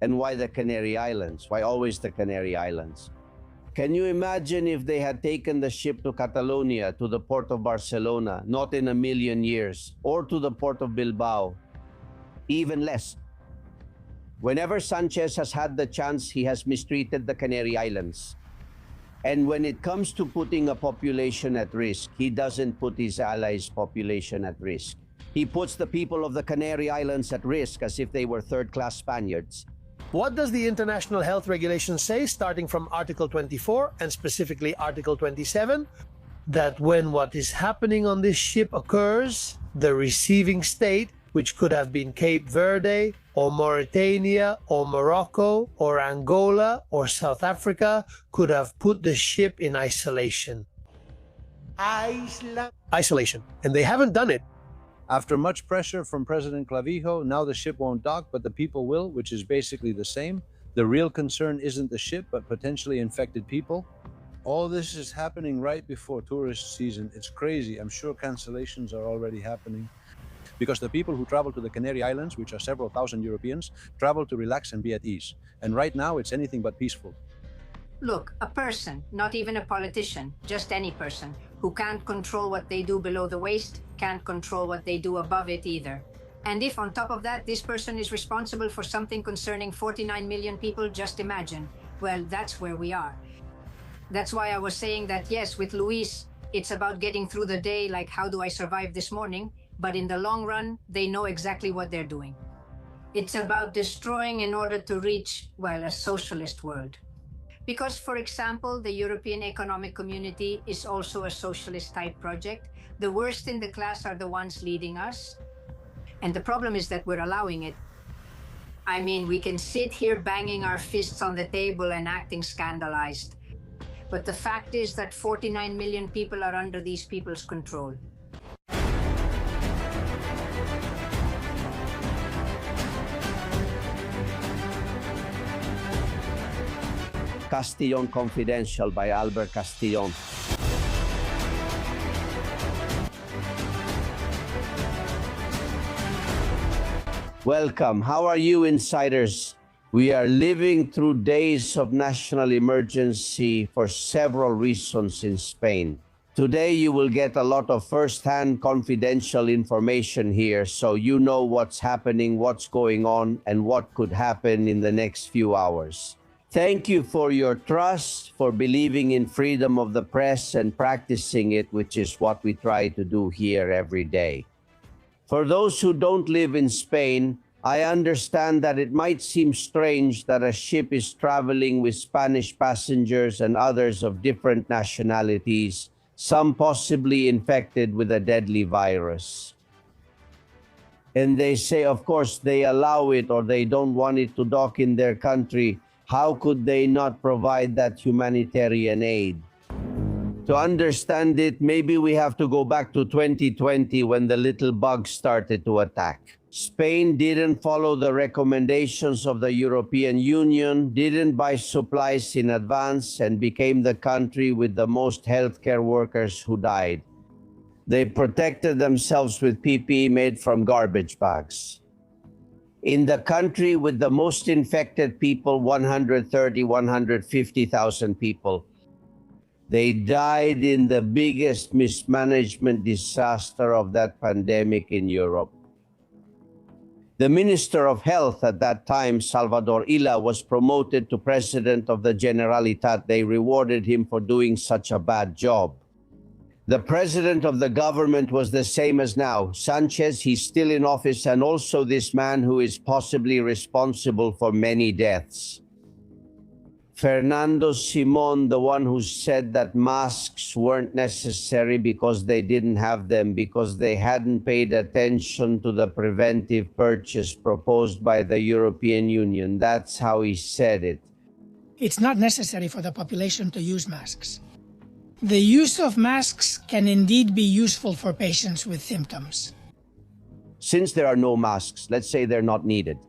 And why the Canary Islands? Why always the Canary Islands? Can you imagine if they had taken the ship to Catalonia, to the port of Barcelona, not in a million years, or to the port of Bilbao? Even less. Whenever Sanchez has had the chance, he has mistreated the Canary Islands. And when it comes to putting a population at risk, he doesn't put his allies' population at risk. He puts the people of the Canary Islands at risk as if they were third-class Spaniards. What does the international health regulation say, starting from Article 24 and specifically Article 27? That when what is happening on this ship occurs, the receiving state, which could have been Cape Verde or Mauritania or Morocco or Angola or South Africa, could have put the ship in isolation. Isolation. And they haven't done it. After much pressure from President Clavijo, now the ship won't dock, but the people will, which is basically the same. The real concern isn't the ship, but potentially infected people. All this is happening right before tourist season. It's crazy. I'm sure cancellations are already happening. Because the people who travel to the Canary Islands, which are several thousand Europeans, travel to relax and be at ease. And right now, it's anything but peaceful. Look, a person, not even a politician, just any person, who can't control what they do below the waist, can't control what they do above it either. And if on top of that, this person is responsible for something concerning 49 million people, just imagine. Well, that's where we are. That's why I was saying that, yes, with Luis, it's about getting through the day, like how do I survive this morning? But in the long run, they know exactly what they're doing. It's about destroying in order to reach, well, a socialist world. Because, for example, the European Economic Community is also a socialist-type project. The worst in the class are the ones leading us. And the problem is that we're allowing it. I mean, we can sit here banging our fists on the table and acting scandalized. But the fact is that 49 million people are under these people's control. Castillon Confidential by Albert Castillon. Welcome. How are you, insiders? We are living through days of national emergency for several reasons in Spain. Today, you will get a lot of first-hand confidential information here, so you know what's happening, what's going on, and what could happen in the next few hours. Thank you for your trust, for believing in freedom of the press and practicing it, which is what we try to do here every day. For those who don't live in Spain, I understand that it might seem strange that a ship is traveling with Spanish passengers and others of different nationalities, some possibly infected with a deadly virus. And they say, of course, they allow it or they don't want it to dock in their country. How could they not provide that humanitarian aid? To understand it, maybe we have to go back to 2020 when the little bugs started to attack. Spain didn't follow the recommendations of the European Union, didn't buy supplies in advance, and became the country with the most healthcare workers who died. They protected themselves with PPE made from garbage bags. In the country with the most infected people, 150,000 people, they died in the biggest mismanagement disaster of that pandemic in Europe. The Minister of Health at that time, Salvador Illa, was promoted to President of the Generalitat. They rewarded him for doing such a bad job. The president of the government was the same as now. Sanchez, he's still in office, and also this man who is possibly responsible for many deaths. Fernando Simon, the one who said that masks weren't necessary because they didn't have them, because they hadn't paid attention to the preventive purchase proposed by the European Union. That's how he said it. It's not necessary for the population to use masks. The use of masks can indeed be useful for patients with symptoms. Since there are no masks, let's say they're not needed.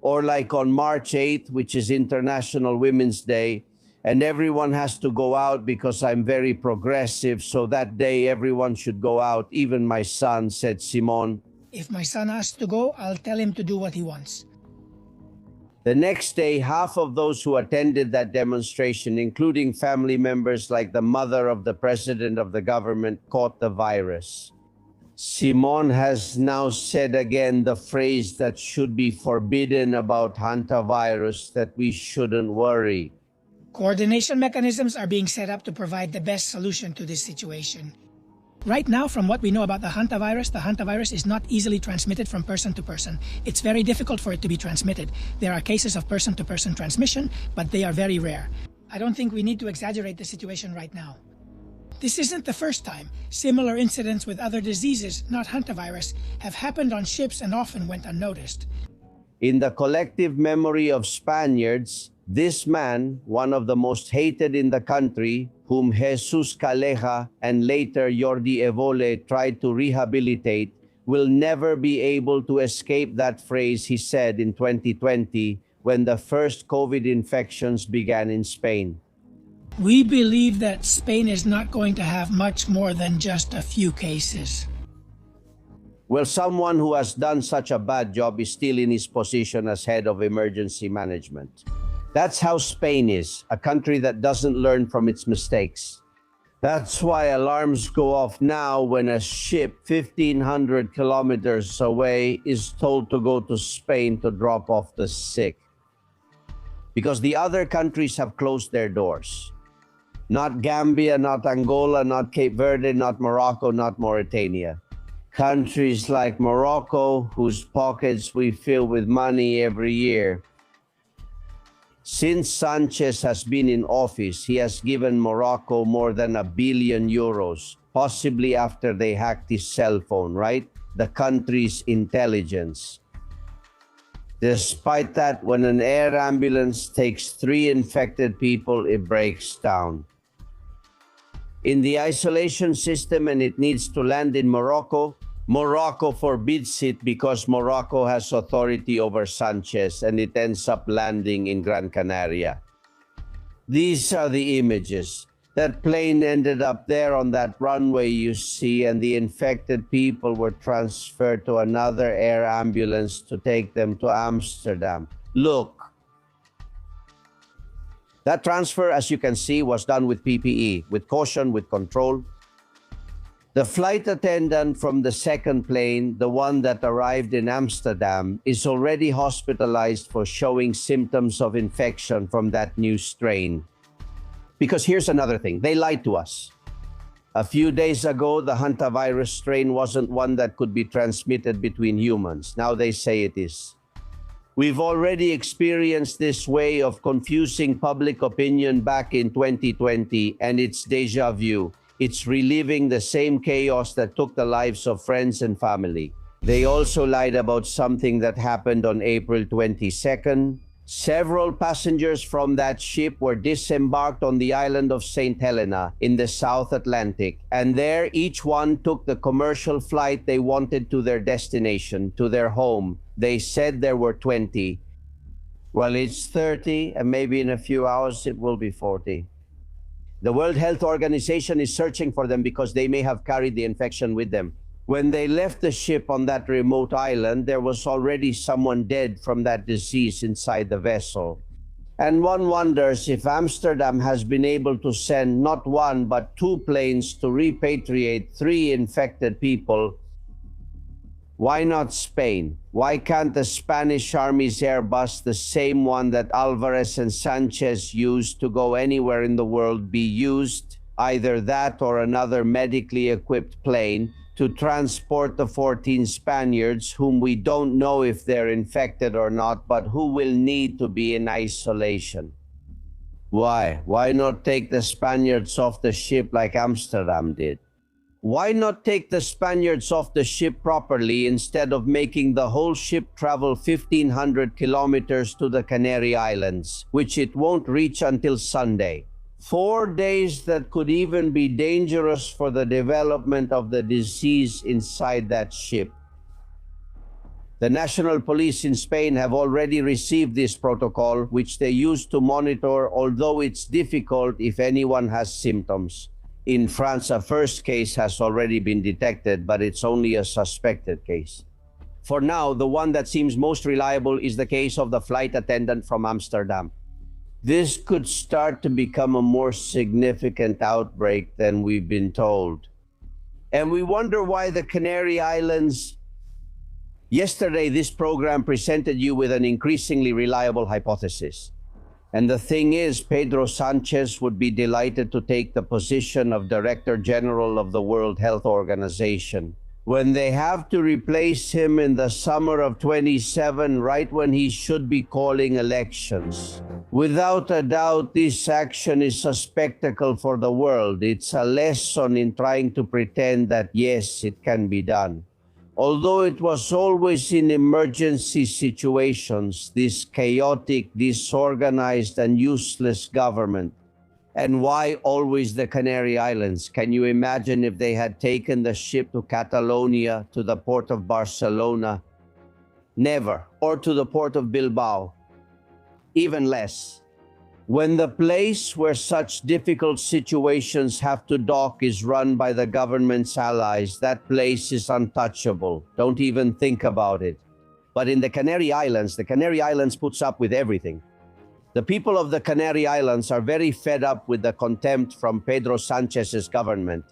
Or like on March 8th, which is International Women's Day, and everyone has to go out because I'm very progressive, so that day everyone should go out, even my son, said Simon. If my son asks to go, I'll tell him to do what he wants. The next day, half of those who attended that demonstration, including family members like the mother of the president of the government, caught the virus. Simon has now said again the phrase that should be forbidden about Hantavirus, that we shouldn't worry. Coordination mechanisms are being set up to provide the best solution to this situation. Right now, from what we know about the Hantavirus is not easily transmitted from person to person. It's very difficult for it to be transmitted. There are cases of person-to-person transmission, but they are very rare. I don't think we need to exaggerate the situation right now. This isn't the first time. Similar incidents with other diseases, not Hantavirus, have happened on ships and often went unnoticed. In the collective memory of Spaniards, this man, one of the most hated in the country, whom Jesus Calleja and later Jordi Evole tried to rehabilitate, will never be able to escape that phrase he said in 2020 when the first COVID infections began in Spain. We believe that Spain is not going to have much more than just a few cases. Well, someone who has done such a bad job is still in his position as head of emergency management. That's how Spain is, a country that doesn't learn from its mistakes. That's why alarms go off now when a ship 1,500 kilometers away is told to go to Spain to drop off the sick. Because the other countries have closed their doors. Not Gambia, not Angola, not Cape Verde, not Morocco, not Mauritania. Countries like Morocco, whose pockets we fill with money every year. Since Sanchez has been in office, he has given Morocco more than €1 billion, possibly after they hacked his cell phone, right? The country's intelligence. Despite that, when an air ambulance takes 3 infected people, it breaks down. In the isolation system, and it needs to land in Morocco, Morocco forbids it because Morocco has authority over Sanchez, and it ends up landing in Gran Canaria. These are the images. That plane ended up there on that runway you see, and the infected people were transferred to another air ambulance to take them to Amsterdam. Look. That transfer, as you can see, was done with PPE, with caution, with control. The flight attendant from the second plane, the one that arrived in Amsterdam, is already hospitalized for showing symptoms of infection from that new strain. Because here's another thing, they lied to us. A few days ago, the Hantavirus strain wasn't one that could be transmitted between humans. Now they say it is. We've already experienced this way of confusing public opinion back in 2020, and it's déjà vu. It's reliving the same chaos that took the lives of friends and family. They also lied about something that happened on April 22nd. Several passengers from that ship were disembarked on the island of St. Helena in the South Atlantic, and there each one took the commercial flight they wanted to their destination, to their home. They said there were 20. Well, it's 30, and maybe in a few hours it will be 40. The World Health Organization is searching for them because they may have carried the infection with them. When they left the ship on that remote island, there was already someone dead from that disease inside the vessel. And one wonders if Amsterdam has been able to send not 1 but 2 planes to repatriate 3 infected people. Why not Spain? Why can't the Spanish Army's Airbus, the same one that Alvarez and Sanchez used to go anywhere in the world, be used, either that or another medically equipped plane, to transport the 14 Spaniards whom we don't know if they're infected or not, but who will need to be in isolation? Why? Why not take the Spaniards off the ship like Amsterdam did? Why not take the Spaniards off the ship properly instead of making the whole ship travel 1,500 kilometers to the Canary Islands, which it won't reach until Sunday? 4 days that could even be dangerous for the development of the disease inside that ship. The National Police in Spain have already received this protocol, which they use to monitor, although it's difficult if anyone has symptoms. In France, a first case has already been detected, but it's only a suspected case. For now, the one that seems most reliable is the case of the flight attendant from Amsterdam. This could start to become a more significant outbreak than we've been told. And we wonder why the Canary Islands. Yesterday, this program presented you with an increasingly reliable hypothesis. And the thing is, Pedro Sanchez would be delighted to take the position of Director General of the World Health Organization when they have to replace him in the summer of 27, right when he should be calling elections. Without a doubt, this action is a spectacle for the world. It's a lesson in trying to pretend that, yes, it can be done. Although it was always in emergency situations, this chaotic, disorganized, and useless government. And why always the Canary Islands? Can you imagine if they had taken the ship to Catalonia, to the port of Barcelona? Never. Or to the port of Bilbao? Even less. When the place where such difficult situations have to dock is run by the government's allies, that place is untouchable. Don't even think about it. But in the Canary Islands puts up with everything. The people of the Canary Islands are very fed up with the contempt from Pedro Sanchez's government.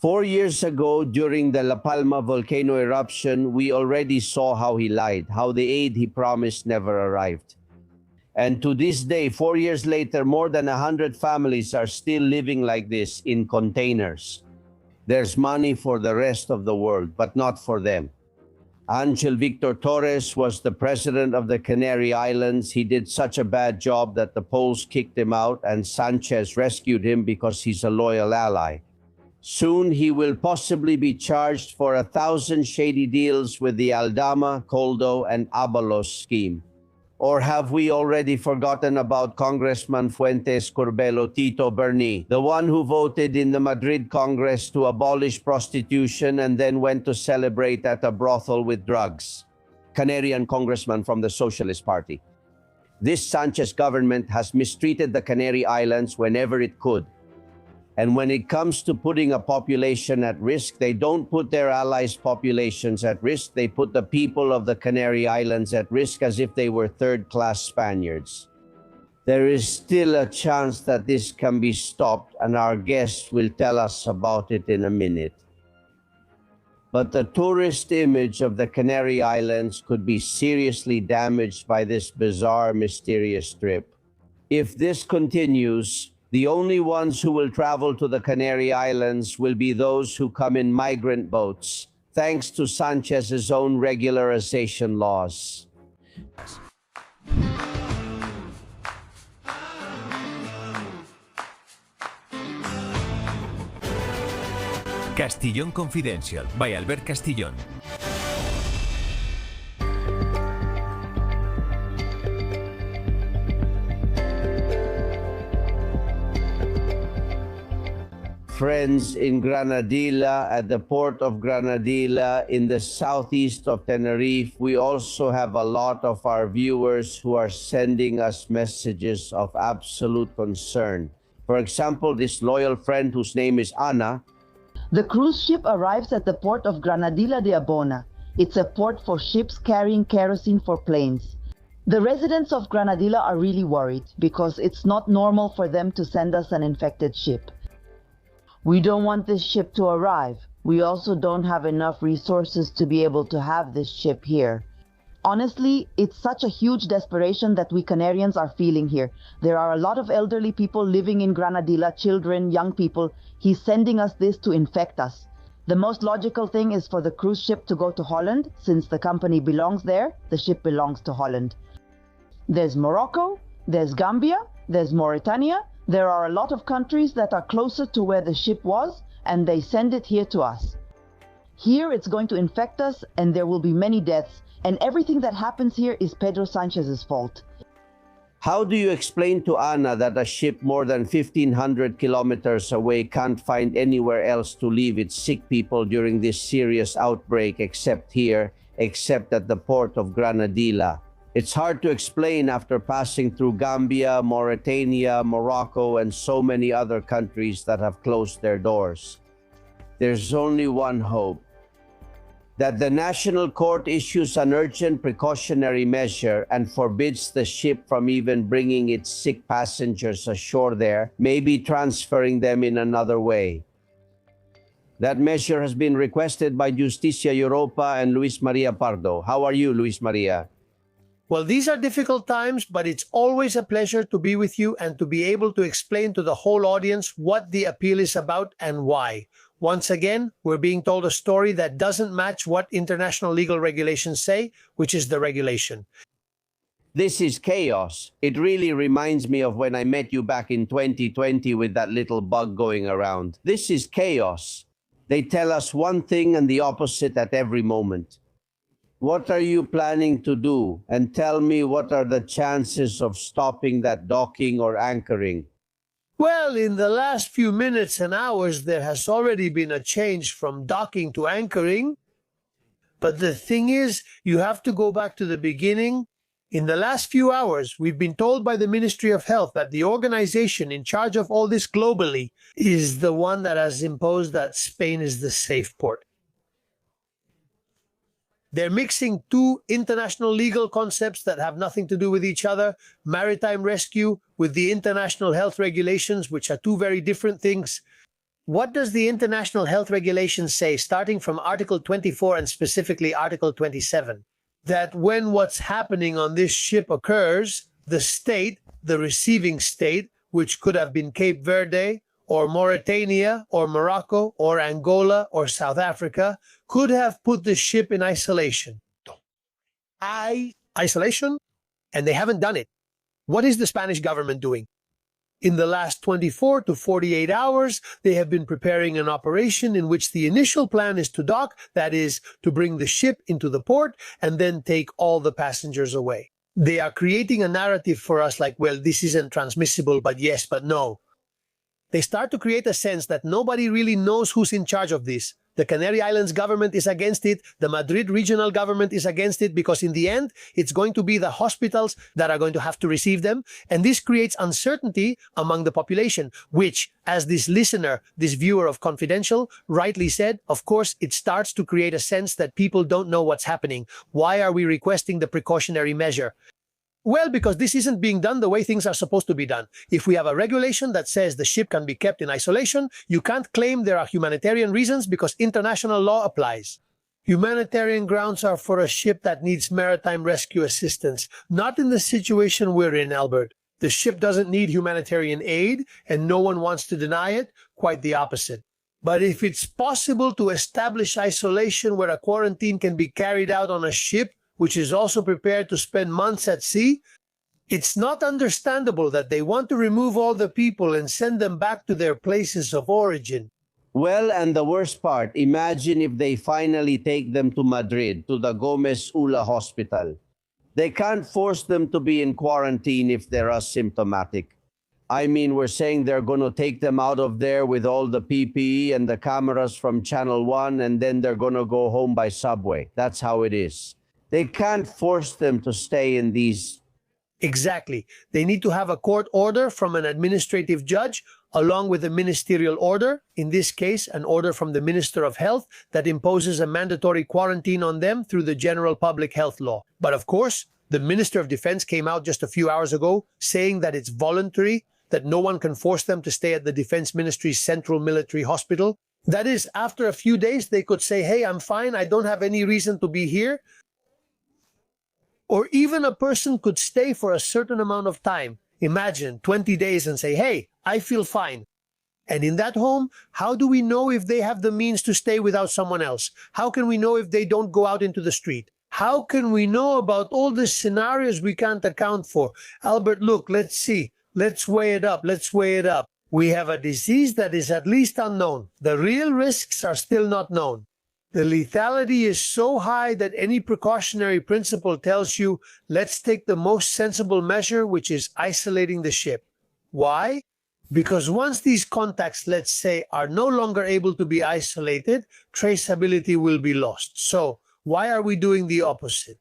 4 years ago, during the La Palma volcano eruption, we already saw how he lied, how the aid he promised never arrived. And to this day, 4 years later, more than 100 families are still living like this in containers. There's money for the rest of the world, but not for them. Angel Victor Torres was the president of the Canary Islands. He did such a bad job that the Poles kicked him out, and Sanchez rescued him because he's a loyal ally. Soon he will possibly be charged for 1,000 shady deals with the Aldama, Coldo, and Abalos scheme. Or have we already forgotten about Congressman Fuentes Curbelo Tito Berni, the one who voted in the Madrid Congress to abolish prostitution and then went to celebrate at a brothel with drugs? Canarian congressman from the Socialist Party. This Sanchez government has mistreated the Canary Islands whenever it could. And when it comes to putting a population at risk, they don't put their allies' populations at risk. They put the people of the Canary Islands at risk as if they were third-class Spaniards. There is still a chance that this can be stopped, and our guest will tell us about it in a minute. But the tourist image of the Canary Islands could be seriously damaged by this bizarre, mysterious trip. If this continues, the only ones who will travel to the Canary Islands will be those who come in migrant boats, thanks to Sanchez's own regularization laws. Castillón Confidential, by Albert Castillón. Friends in Granadilla, at the port of Granadilla, in the southeast of Tenerife, we also have a lot of our viewers who are sending us messages of absolute concern. For example, this loyal friend whose name is Ana. The cruise ship arrives at the port of Granadilla de Abona. It's a port for ships carrying kerosene for planes. The residents of Granadilla are really worried because it's not normal for them to send us an infected ship. We don't want this ship to arrive. We also don't have enough resources to be able to have this ship here. Honestly, it's such a huge desperation that we Canarians are feeling here. There are a lot of elderly people living in Granadilla, children, young people. He's sending us this to infect us. The most logical thing is for the cruise ship to go to Holland. Since the company belongs there, the ship belongs to Holland. There's Morocco, there's Gambia, there's Mauritania. There are a lot of countries that are closer to where the ship was, and they send it here to us. Here it's going to infect us, and there will be many deaths, and everything that happens here is Pedro Sanchez's fault. How do you explain to Ana that a ship more than 1,500 kilometers away can't find anywhere else to leave its sick people during this serious outbreak except here, except at the port of Granadilla? It's hard to explain after passing through Gambia, Mauritania, Morocco, and so many other countries that have closed their doors. There's only one hope. that the national court issues an urgent precautionary measure and forbids the ship from even bringing its sick passengers ashore there, maybe transferring them in another way. That measure has been requested by Justicia Europa and Luis Maria Pardo. How are you, Luis Maria? Well, these are difficult times, but it's always a pleasure to be with you and to be able to explain to the whole audience what the appeal is about and why. Once again, we're being told a story that doesn't match what international legal regulations say, which is the regulation. This is chaos. It really reminds me of when I met you back in 2020 with that little bug going around. This is chaos. They tell us one thing and the opposite at every moment. What are you planning to do? And tell me, what are the chances of stopping that docking or anchoring? Well, in the last few minutes and hours, there has already been a change from docking to anchoring. But the thing is, you have to go back to the beginning. In the last few hours, we've been told by the Ministry of Health that the organization in charge of all this globally is the one that has imposed that Spain is the safe port. They're mixing two international legal concepts that have nothing to do with each other, maritime rescue with the international health regulations, which are two very different things. What does the international health regulations say, starting from Article 24 and specifically Article 27? That when what's happening on this ship occurs, the state, the receiving state, which could have been Cape Verde, or Mauritania, or Morocco, or Angola, or South Africa, could have put the ship in isolation. Isolation? And they haven't done it. What is the Spanish government doing? In the last 24 to 48 hours, they have been preparing an operation in which the initial plan is to dock, that is, to bring the ship into the port and then take all the passengers away. They are creating a narrative for us like, well, this isn't transmissible, but yes, but no. They start to create a sense that nobody really knows who's in charge of this. The Canary Islands government is against it. The Madrid regional government is against it because in the end, it's going to be the hospitals that are going to have to receive them. And this creates uncertainty among the population, which, as this listener, this viewer of Confidential, rightly said, of course, it starts to create a sense that people don't know what's happening. Why are we requesting the precautionary measure? Well, because this isn't being done the way things are supposed to be done. If we have a regulation that says the ship can be kept in isolation, you can't claim there are humanitarian reasons because international law applies. Humanitarian grounds are for a ship that needs maritime rescue assistance, not in the situation we're in, Albert. The ship doesn't need humanitarian aid, and no one wants to deny it, quite the opposite. But if it's possible to establish isolation where a quarantine can be carried out on a ship, which is also prepared to spend months at sea, it's not understandable that they want to remove all the people and send them back to their places of origin. Well, and the worst part, imagine if they finally take them to Madrid, to the Gomez Ula Hospital. They can't force them to be in quarantine if they're asymptomatic. I mean, we're saying they're going to take them out of there with all the PPE and the cameras from Channel 1, and then they're going to go home by subway. That's how it is. They can't force them to stay in these. Exactly. They need to have a court order from an administrative judge, along with a ministerial order, in this case, an order from the Minister of Health that imposes a mandatory quarantine on them through the general public health law. But of course, the Minister of Defense came out just a few hours ago saying that it's voluntary, that no one can force them to stay at the Defense Ministry's Central Military Hospital. That is, after a few days, they could say, hey, I'm fine, I don't have any reason to be here. Or even a person could stay for a certain amount of time, imagine 20 days, and say, hey, I feel fine. And in that home, how do we know if they have the means to stay without someone else? How can we know if they don't go out into the street? How can we know about all the scenarios we can't account for? Albert, look, let's see. Let's weigh it up. We have a disease that is at least unknown. The real risks are still not known. The lethality is so high that any precautionary principle tells you, let's take the most sensible measure, which is isolating the ship. Why? Because once these contacts, let's say, are no longer able to be isolated, traceability will be lost. So, why are we doing the opposite?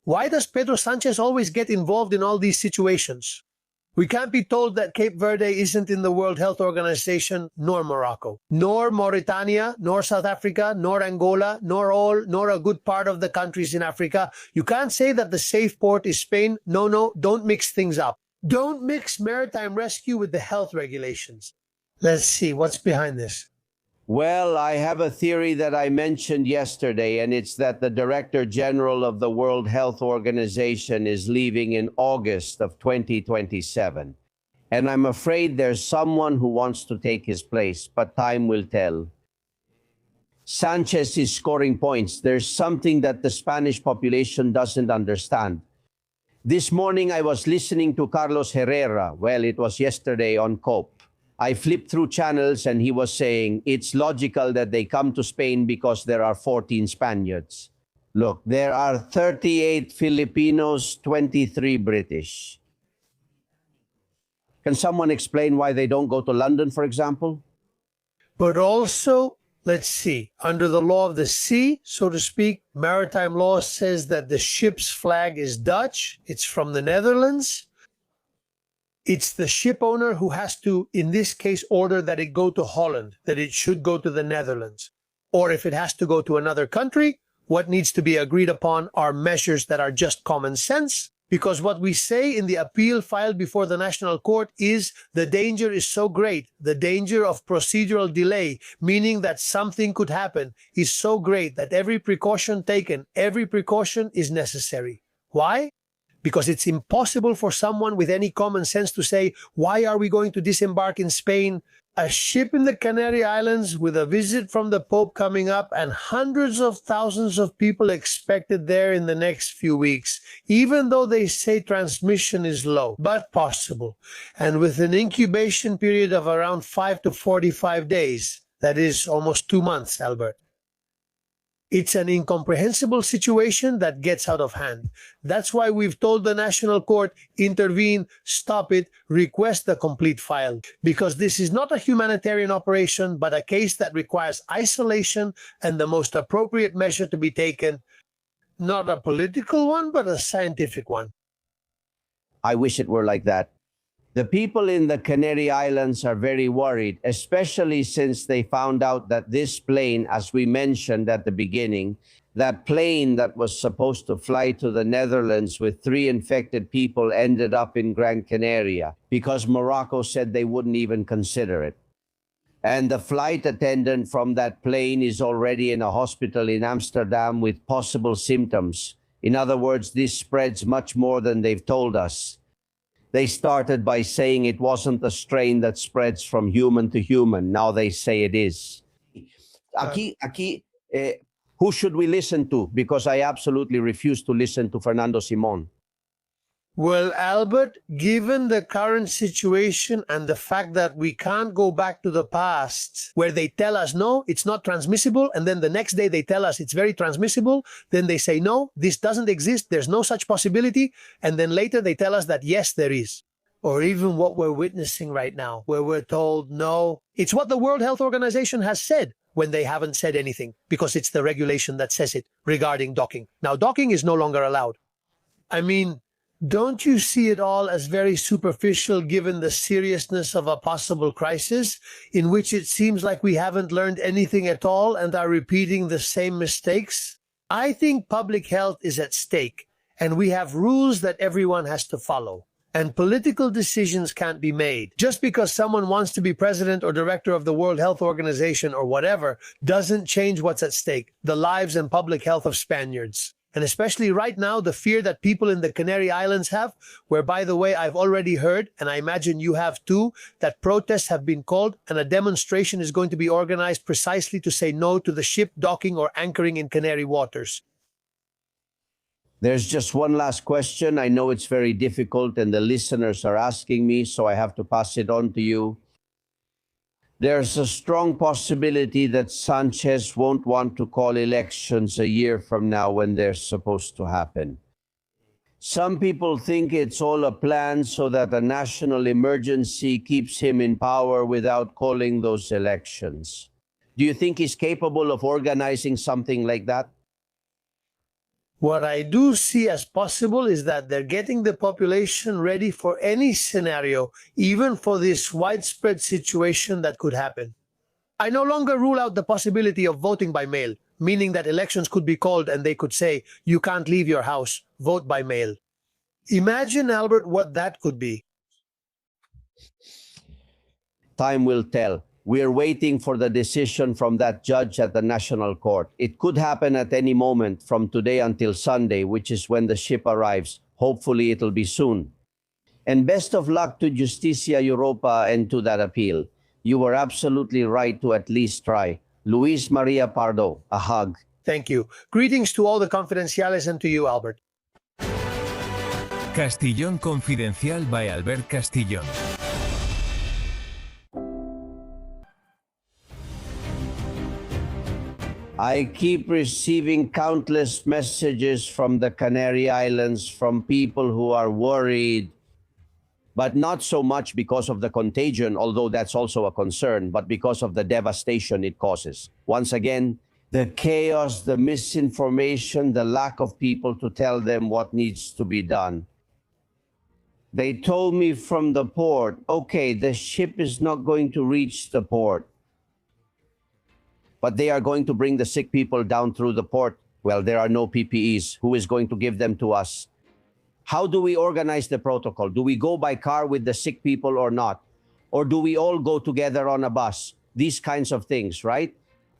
Why does Pedro Sanchez always get involved in all these situations? We can't be told that Cape Verde isn't in the World Health Organization, nor Morocco, nor Mauritania, nor South Africa, nor Angola, nor a good part of the countries in Africa. You can't say that the safe port is Spain. No, don't mix things up. Don't mix maritime rescue with the health regulations. Let's see what's behind this. Well, I have a theory that I mentioned yesterday, and it's that the Director General of the World Health Organization is leaving in August of 2027. And I'm afraid there's someone who wants to take his place, but time will tell. Sanchez is scoring points. There's something that the Spanish population doesn't understand. This morning I was listening to Carlos Herrera. Well, it was yesterday on COPE. I flipped through channels and he was saying it's logical that they come to Spain because there are 14 Spaniards. Look, there are 38 Filipinos, 23 British. Can someone explain why they don't go to London, for example? But also, let's see, under the law of the sea, so to speak, maritime law says that the ship's flag is Dutch. It's from the Netherlands. It's the ship owner who has to, in this case, order that it go to Holland, that it should go to the Netherlands. Or if it has to go to another country, what needs to be agreed upon are measures that are just common sense. Because what we say in the appeal filed before the National Court is the danger is so great, the danger of procedural delay, meaning that something could happen, is so great that every precaution taken, every precaution is necessary. Why? Because it's impossible for someone with any common sense to say, why are we going to disembark in Spain? A ship in the Canary Islands with a visit from the Pope coming up and hundreds of thousands of people expected there in the next few weeks, even though they say transmission is low, but possible. And with an incubation period of around 5 to 45 days, that is almost 2 months, Albert. It's an incomprehensible situation that gets out of hand. That's why we've told the National Court, intervene, stop it, request the complete file. Because this is not a humanitarian operation, but a case that requires isolation and the most appropriate measure to be taken. Not a political one, but a scientific one. I wish it were like that. The people in the Canary Islands are very worried, especially since they found out that this plane, as we mentioned at the beginning, that plane that was supposed to fly to the Netherlands with 3 infected people ended up in Gran Canaria because Morocco said they wouldn't even consider it. And the flight attendant from that plane is already in a hospital in Amsterdam with possible symptoms. In other words, this spreads much more than they've told us. They started by saying it wasn't a strain that spreads from human to human. Now they say it is. Who should we listen to? Because I absolutely refuse to listen to Fernando Simon. Well, Albert, given the current situation and the fact that we can't go back to the past where they tell us, no, it's not transmissible, and then the next day they tell us it's very transmissible, then they say, no, this doesn't exist, there's no such possibility, and then later they tell us that, yes, there is. Or even what we're witnessing right now, where we're told, no, it's what the World Health Organization has said when they haven't said anything, because it's the regulation that says it regarding docking. Now, docking is no longer allowed. I mean, don't you see it all as very superficial given the seriousness of a possible crisis in which it seems like we haven't learned anything at all and are repeating the same mistakes? I think public health is at stake, and we have rules that everyone has to follow. And political decisions can't be made. Just because someone wants to be president or director of the World Health Organization or whatever doesn't change what's at stake, the lives and public health of Spaniards. And especially right now, the fear that people in the Canary Islands have, where, by the way, I've already heard, and I imagine you have too, that protests have been called and a demonstration is going to be organized precisely to say no to the ship docking or anchoring in Canary waters. There's just one last question. I know it's very difficult and the listeners are asking me, so I have to pass it on to you. There's a strong possibility that Sanchez won't want to call elections a year from now when they're supposed to happen. Some people think it's all a plan so that a national emergency keeps him in power without calling those elections. Do you think he's capable of organizing something like that? What I do see as possible is that they're getting the population ready for any scenario, even for this widespread situation that could happen. I no longer rule out the possibility of voting by mail, meaning that elections could be called and they could say, you can't leave your house, vote by mail. Imagine, Albert, what that could be. Time will tell. We are waiting for the decision from that judge at the National Court. It could happen at any moment from today until Sunday, which is when the ship arrives. Hopefully, it'll be soon. And best of luck to Justicia Europa and to that appeal. You were absolutely right to at least try. Luis Maria Pardo, a hug. Thank you. Greetings to all the confidenciales and to you, Albert. Castillón Confidencial by Albert Castillón. I keep receiving countless messages from the Canary Islands from people who are worried, but not so much because of the contagion, although that's also a concern, but because of the devastation it causes. Once again, the chaos, the misinformation, the lack of people to tell them what needs to be done. They told me from the port, okay, the ship is not going to reach the port, but they are going to bring the sick people down through the port. Well, there are no PPEs. Who is going to give them to us? How do we organize the protocol? Do we go by car with the sick people or not? Or do we all go together on a bus? These kinds of things, right?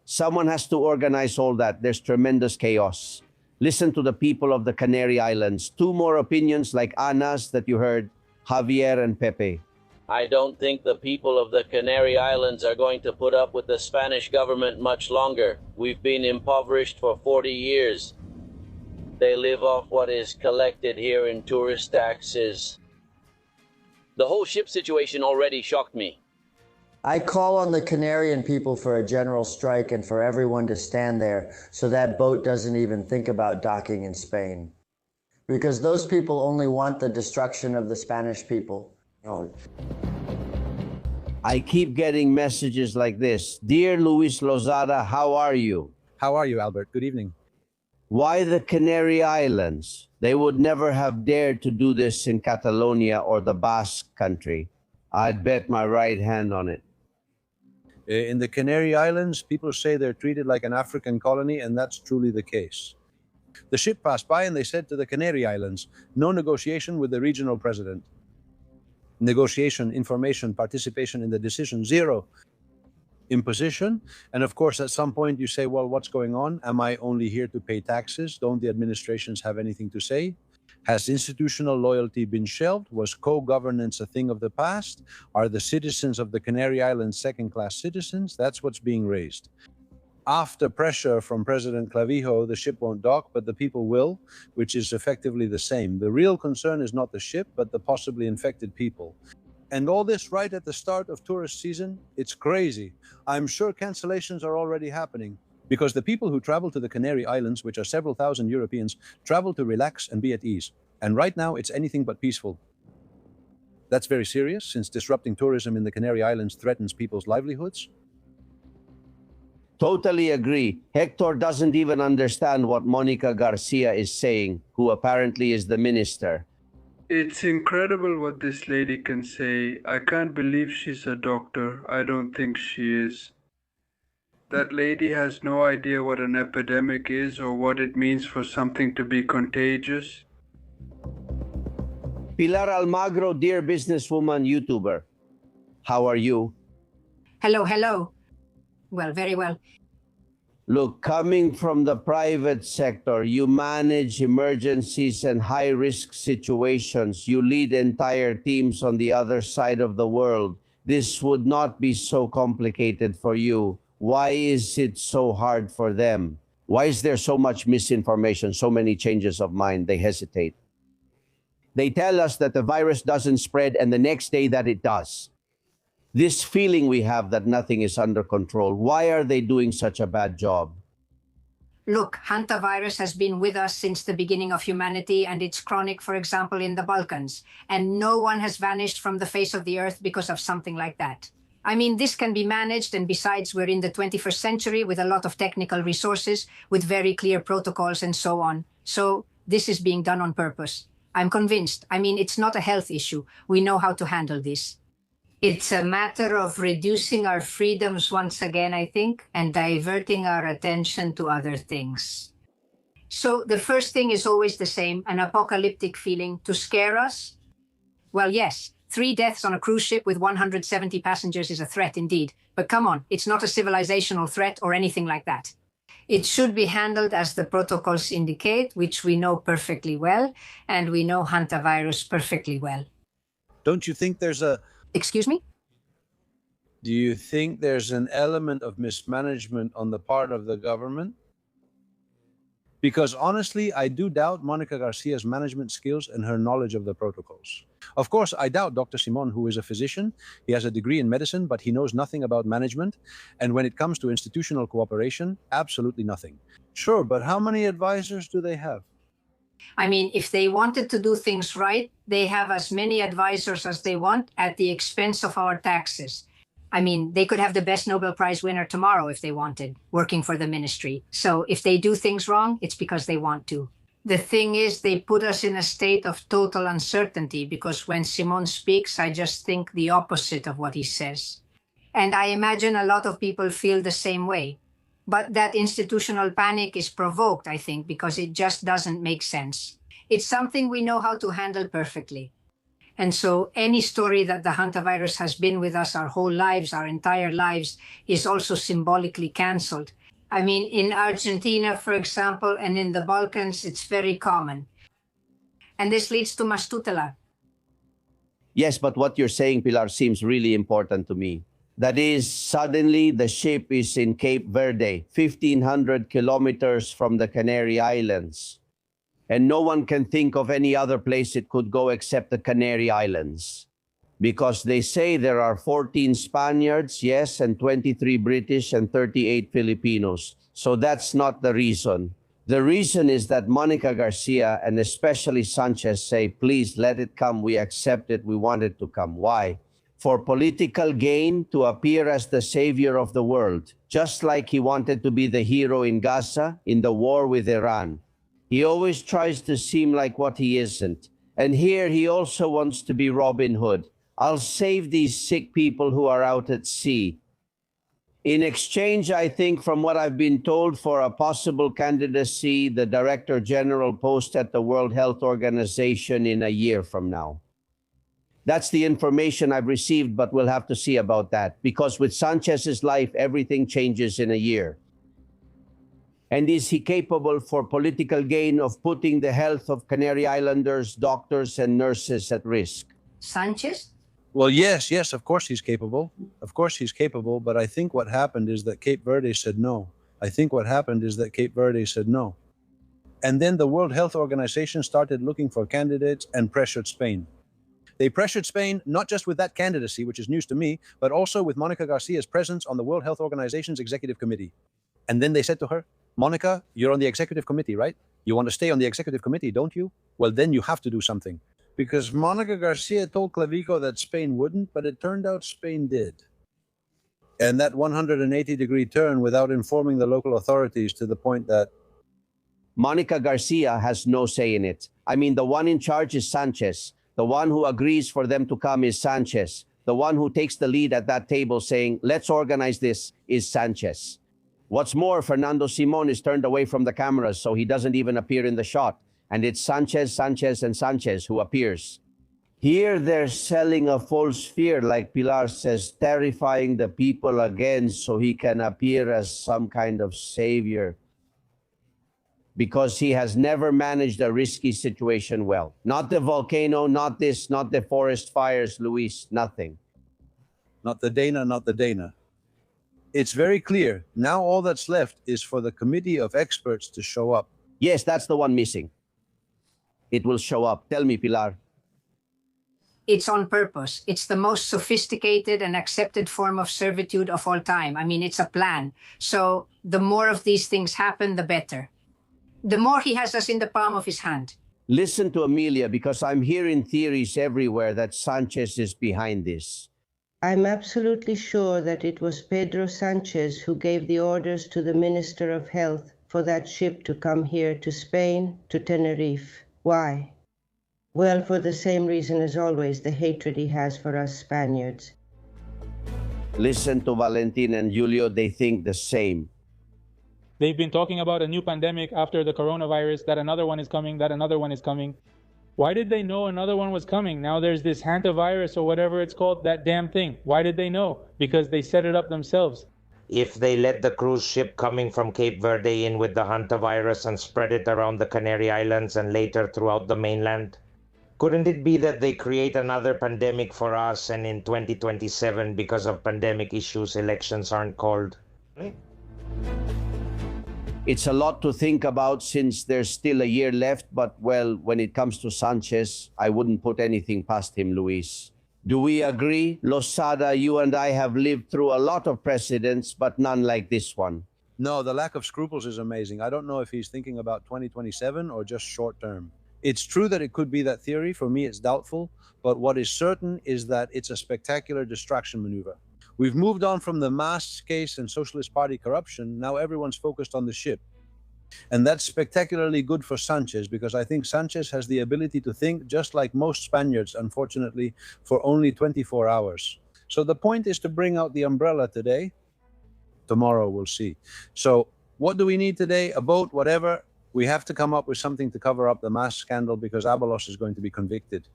Someone has to organize all that. There's tremendous chaos. Listen to the people of the Canary Islands. Two more opinions like Ana's that you heard, Javier and Pepe. I don't think the people of the Canary Islands are going to put up with the Spanish government much longer. We've been impoverished for 40 years. They live off what is collected here in tourist taxes. The whole ship situation already shocked me. I call on the Canarian people for a general strike and for everyone to stand there so that boat doesn't even think about docking in Spain. Because those people only want the destruction of the Spanish people. Oh. I keep getting messages like this. Dear Luis Lozada, how are you? How are you, Albert? Good evening. Why the Canary Islands? They would never have dared to do this in Catalonia or the Basque country. I'd bet my right hand on it. In the Canary Islands, people say they're treated like an African colony, and that's truly the case. The ship passed by and they said to the Canary Islands, no negotiation with the regional president. Negotiation, information, participation in the decision, zero. Imposition. And of course, at some point you say, well, what's going on? Am I only here to pay taxes? Don't the administrations have anything to say? Has institutional loyalty been shelved? Was co-governance a thing of the past? Are the citizens of the Canary Islands second-class citizens? That's what's being raised. After pressure from President Clavijo, the ship won't dock, but the people will, which is effectively the same. The real concern is not the ship, but the possibly infected people. And all this right at the start of tourist season, it's crazy. I'm sure cancellations are already happening because the people who travel to the Canary Islands, which are several thousand Europeans, travel to relax and be at ease. And right now, it's anything but peaceful. That's very serious, since disrupting tourism in the Canary Islands threatens people's livelihoods. Totally agree. Hector doesn't even understand what Monica Garcia is saying, who apparently is the minister. It's incredible what this lady can say. I can't believe she's a doctor. I don't think she is. That lady has no idea what an epidemic is or what it means for something to be contagious. Pilar Almagro, dear businesswoman, YouTuber. How are you? Hello, hello. Well, very well. Look, coming from the private sector, you manage emergencies and high-risk situations. You lead entire teams on the other side of the world. This would not be so complicated for you. Why is it so hard for them? Why is there so much misinformation, so many changes of mind? They hesitate. They tell us that the virus doesn't spread, and the next day that it does. This feeling we have that nothing is under control. Why are they doing such a bad job? Look, Hantavirus has been with us since the beginning of humanity, and it's chronic, for example, in the Balkans. And no one has vanished from the face of the earth because of something like that. I mean, this can be managed, and besides, we're in the 21st century with a lot of technical resources, with very clear protocols and so on. So this is being done on purpose. I'm convinced. I mean, it's not a health issue. We know how to handle this. It's a matter of reducing our freedoms once again, I think, and diverting our attention to other things. So the first thing is always the same, an apocalyptic feeling to scare us. Well, yes, 3 deaths on a cruise ship with 170 passengers is a threat indeed. But come on, it's not a civilizational threat or anything like that. It should be handled as the protocols indicate, which we know perfectly well, and we know Hantavirus perfectly well. Don't you think there's a... Excuse me? Do you think there's an element of mismanagement on the part of the government? Because honestly, I do doubt Monica Garcia's management skills and her knowledge of the protocols. Of course, I doubt Dr. Simon, who is a physician. He has a degree in medicine, but he knows nothing about management. And when it comes to institutional cooperation, absolutely nothing. Sure, but how many advisors do they have? I mean, if they wanted to do things right, they have as many advisors as they want at the expense of our taxes. I mean, they could have the best Nobel Prize winner tomorrow if they wanted, working for the ministry. So if they do things wrong, it's because they want to. The thing is, they put us in a state of total uncertainty because when Simon speaks, I just think the opposite of what he says. And I imagine a lot of people feel the same way. But that institutional panic is provoked, I think, because it just doesn't make sense. It's something we know how to handle perfectly. And so any story that the Hantavirus has been with us our whole lives, our entire lives, is also symbolically cancelled. I mean, in Argentina, for example, and in the Balkans, it's very common. And this leads to mass tutela. Yes, but what you're saying, Pilar, seems really important to me. That is, suddenly the ship is in Cape Verde, 1,500 kilometers from the Canary Islands. And no one can think of any other place it could go except the Canary Islands. Because they say there are 14 Spaniards, yes, and 23 British and 38 Filipinos. So that's not the reason. The reason is that Monica Garcia and especially Sanchez say, please let it come, we accept it, we want it to come. Why? For political gain, to appear as the savior of the world, just like he wanted to be the hero in Gaza in the war with Iran. He always tries to seem like what he isn't. And here he also wants to be Robin Hood. I'll save these sick people who are out at sea. In exchange, I think, from what I've been told, for a possible candidacy, the Director General post at the World Health Organization in a year from now. That's the information I've received, but we'll have to see about that. Because with Sanchez's life, everything changes in a year. And is he capable for political gain of putting the health of Canary Islanders, doctors, and nurses at risk? Sanchez? Well, yes, of course he's capable. Of course he's capable, but I think what happened is that Cape Verde said no. And then the World Health Organization started looking for candidates and pressured Spain. They pressured Spain not just with that candidacy, which is news to me, but also with Monica Garcia's presence on the World Health Organization's executive committee. And then they said to her, Monica, you're on the executive committee, right? You want to stay on the executive committee, don't you? Well, then you have to do something. Because Monica Garcia told Clavijo that Spain wouldn't, but it turned out Spain did. And that 180-degree turn without informing the local authorities to the point that Monica Garcia has no say in it. I mean, the one in charge is Sanchez. The one who agrees for them to come is Sanchez. The one who takes the lead at that table saying, let's organize this, is Sanchez. What's more, Fernando Simon is turned away from the cameras, so he doesn't even appear in the shot. And it's Sanchez, and Sanchez who appears. Here they're selling a false fear, like Pilar says, terrifying the people again so he can appear as some kind of savior. Because he has never managed a risky situation well. Not the volcano, not this, not the forest fires, Luis, nothing. Not the Dana. It's very clear. Now all that's left is for the committee of experts to show up. Yes, that's the one missing. It will show up. Tell me, Pilar. It's on purpose. It's the most sophisticated and accepted form of servitude of all time. I mean, it's a plan. So the more of these things happen, the better. The more he has us in the palm of his hand. Listen to Amelia, because I'm hearing theories everywhere that Sanchez is behind this. I'm absolutely sure that it was Pedro Sanchez who gave the orders to the Minister of Health for that ship to come here to Spain, to Tenerife. Why? Well, for the same reason as always, the hatred he has for us Spaniards. Listen to Valentin and Julio, they think the same. They've been talking about a new pandemic after the coronavirus, that another one is coming, that another one is coming. Why did they know another one was coming? Now there's this Hantavirus or whatever it's called, that damn thing. Why did they know? Because they set it up themselves. If they let the cruise ship coming from Cape Verde in with the Hantavirus and spread it around the Canary Islands and later throughout the mainland, couldn't it be that they create another pandemic for us and in 2027, because of pandemic issues, elections aren't called? It's a lot to think about since there's still a year left, but well, when it comes to Sanchez, I wouldn't put anything past him, Luis. Do we agree? Losada, you and I have lived through a lot of presidents, but none like this one. No, the lack of scruples is amazing. I don't know if he's thinking about 2027 or just short term. It's true that it could be that theory. For me, it's doubtful. But what is certain is that it's a spectacular distraction maneuver. We've moved on from the Mas case and Socialist Party corruption. Now everyone's focused on the ship. And that's spectacularly good for Sanchez, because I think Sanchez has the ability to think just like most Spaniards, unfortunately, for only 24 hours. So the point is to bring out the umbrella today. Tomorrow we'll see. So what do we need today? A boat, whatever. We have to come up with something to cover up the Mas scandal, because Abalos is going to be convicted.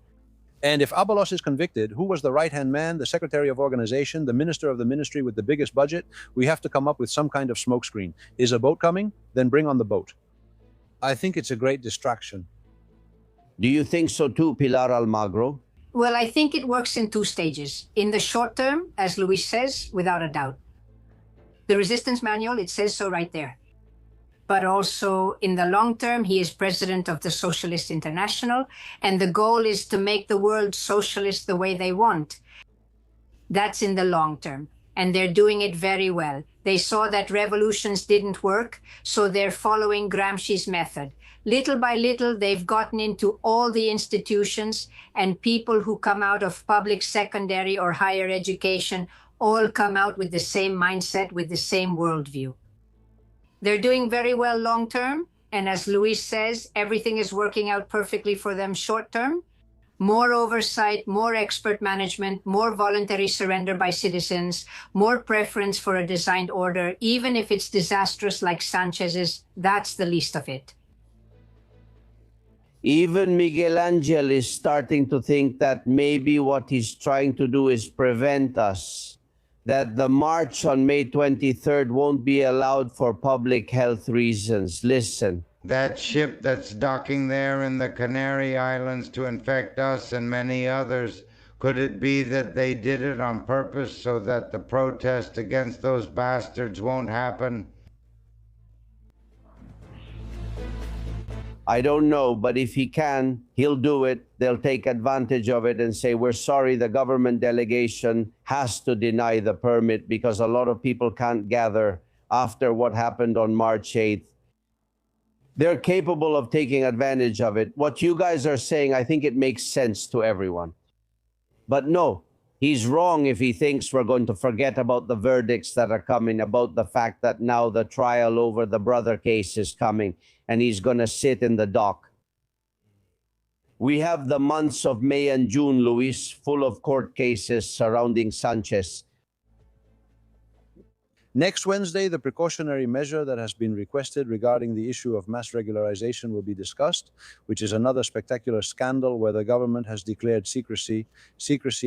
And if Abalos is convicted, who was the right-hand man, the secretary of organization, the minister of the ministry with the biggest budget? We have to come up with some kind of smokescreen. Is a boat coming? Then bring on the boat. I think it's a great distraction. Do you think so too, Pilar Almagro? Well, I think it works in two stages. In the short term, as Luis says, without a doubt. The resistance manual, it says so right there. But also in the long term, he is president of the Socialist International, and the goal is to make the world socialist the way they want. That's in the long term, and they're doing it very well. They saw that revolutions didn't work, so they're following Gramsci's method. Little by little, they've gotten into all the institutions, and people who come out of public secondary or higher education all come out with the same mindset, with the same worldview. They're doing very well long term, and as Luis says, everything is working out perfectly for them short term. More oversight, more expert management, more voluntary surrender by citizens, more preference for a designed order, even if it's disastrous like Sanchez's, that's the least of it. Even Miguel Angel is starting to think that maybe what he's trying to do is prevent us, that the march on May 23rd won't be allowed for public health reasons. Listen. That ship that's docking there in the Canary Islands to infect us and many others, could it be that they did it on purpose so that the protest against those bastards won't happen? I don't know, but if he can, he'll do it. They'll take advantage of it and say, we're sorry, the government delegation has to deny the permit because a lot of people can't gather after what happened on March 8th. They're capable of taking advantage of it. What you guys are saying, I think it makes sense to everyone. But no, he's wrong if he thinks we're going to forget about the verdicts that are coming, about the fact that now the trial over the brother case is coming and he's going to sit in the dock. We have the months of May and June, Luis, full of court cases surrounding Sanchez. Next Wednesday, the precautionary measure that has been requested regarding the issue of mass regularization will be discussed, which is another spectacular scandal where the government has declared secrecy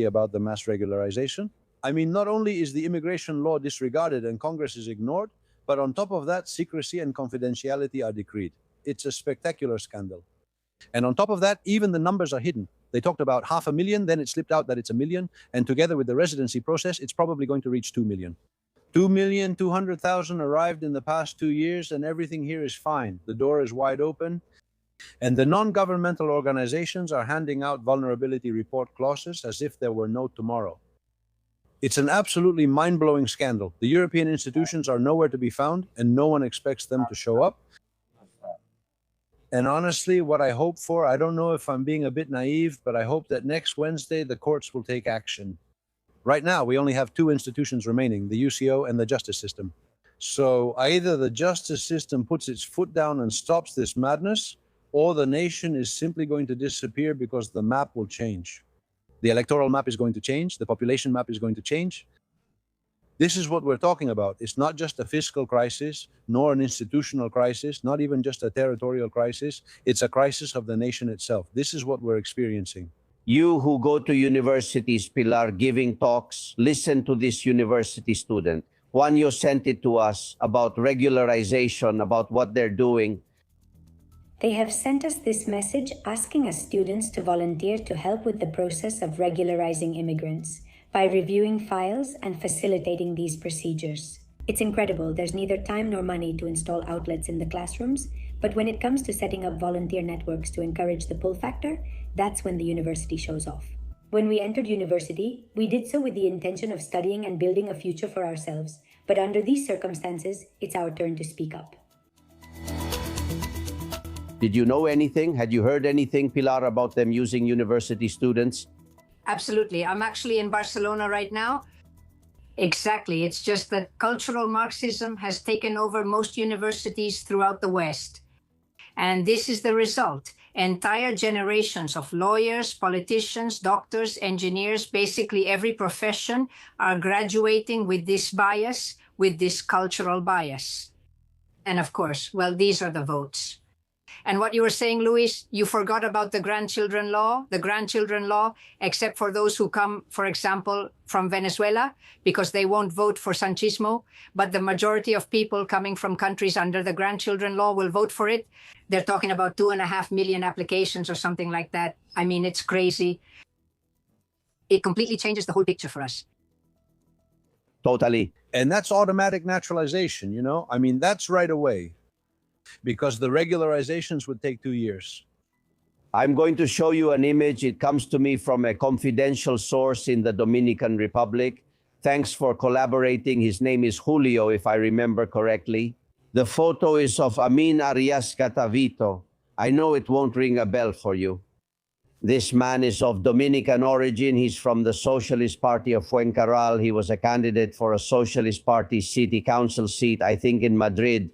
about the mass regularization. I mean, not only is the immigration law disregarded and Congress is ignored, but on top of that, secrecy and confidentiality are decreed. It's a spectacular scandal. And on top of that, even the numbers are hidden. They talked about 500,000, then it slipped out that it's 1 million, and together with the residency process, it's probably going to reach 2 million. 2,200,000 arrived in the past 2 years, and everything here is fine. The door is wide open, and the non-governmental organizations are handing out vulnerability report clauses as if there were no tomorrow. It's an absolutely mind-blowing scandal. The European institutions are nowhere to be found, and no one expects them to show up. And honestly, what I hope for, I don't know if I'm being a bit naive, but I hope that next Wednesday the courts will take action. Right now, we only have two institutions remaining, the UCO and the justice system. So either the justice system puts its foot down and stops this madness, or the nation is simply going to disappear because the map will change. The electoral map is going to change, the population map is going to change. This is what we're talking about. It's not just a fiscal crisis, nor an institutional crisis, not even just a territorial crisis. It's a crisis of the nation itself. This is what we're experiencing. You who go to universities, Pilar, giving talks, listen to this university student. Juanyo sent it to us about regularization, about what they're doing. They have sent us this message asking us students to volunteer to help with the process of regularizing immigrants by reviewing files and facilitating these procedures. It's incredible. There's neither time nor money to install outlets in the classrooms, but when it comes to setting up volunteer networks to encourage the pull factor, that's when the university shows off. When we entered university, we did so with the intention of studying and building a future for ourselves, but under these circumstances, it's our turn to speak up. Did you know anything? Had you heard anything, Pilar, about them using university students? Absolutely. I'm actually in Barcelona right now. Exactly. It's just that cultural Marxism has taken over most universities throughout the West. And this is the result. Entire generations of lawyers, politicians, doctors, engineers, basically every profession are graduating with this bias, with this cultural bias. And of course, well, these are the votes. And what you were saying, Luis, you forgot about the grandchildren law, except for those who come, for example, from Venezuela, because they won't vote for Sanchismo. But the majority of people coming from countries under the grandchildren law will vote for it. They're talking about 2.5 million applications or something like that. I mean, it's crazy. It completely changes the whole picture for us. Totally. And that's automatic naturalization, you know? I mean, that's right away. Because the regularizations would take 2 years. I'm going to show you an image. It comes to me from a confidential source in the Dominican Republic. Thanks for collaborating. His name is Julio, if I remember correctly. The photo is of Amin Arias Catavito. I know it won't ring a bell for you. This man is of Dominican origin. He's from the Socialist Party of Fuencarral. He was a candidate for a Socialist Party city council seat, I think in Madrid.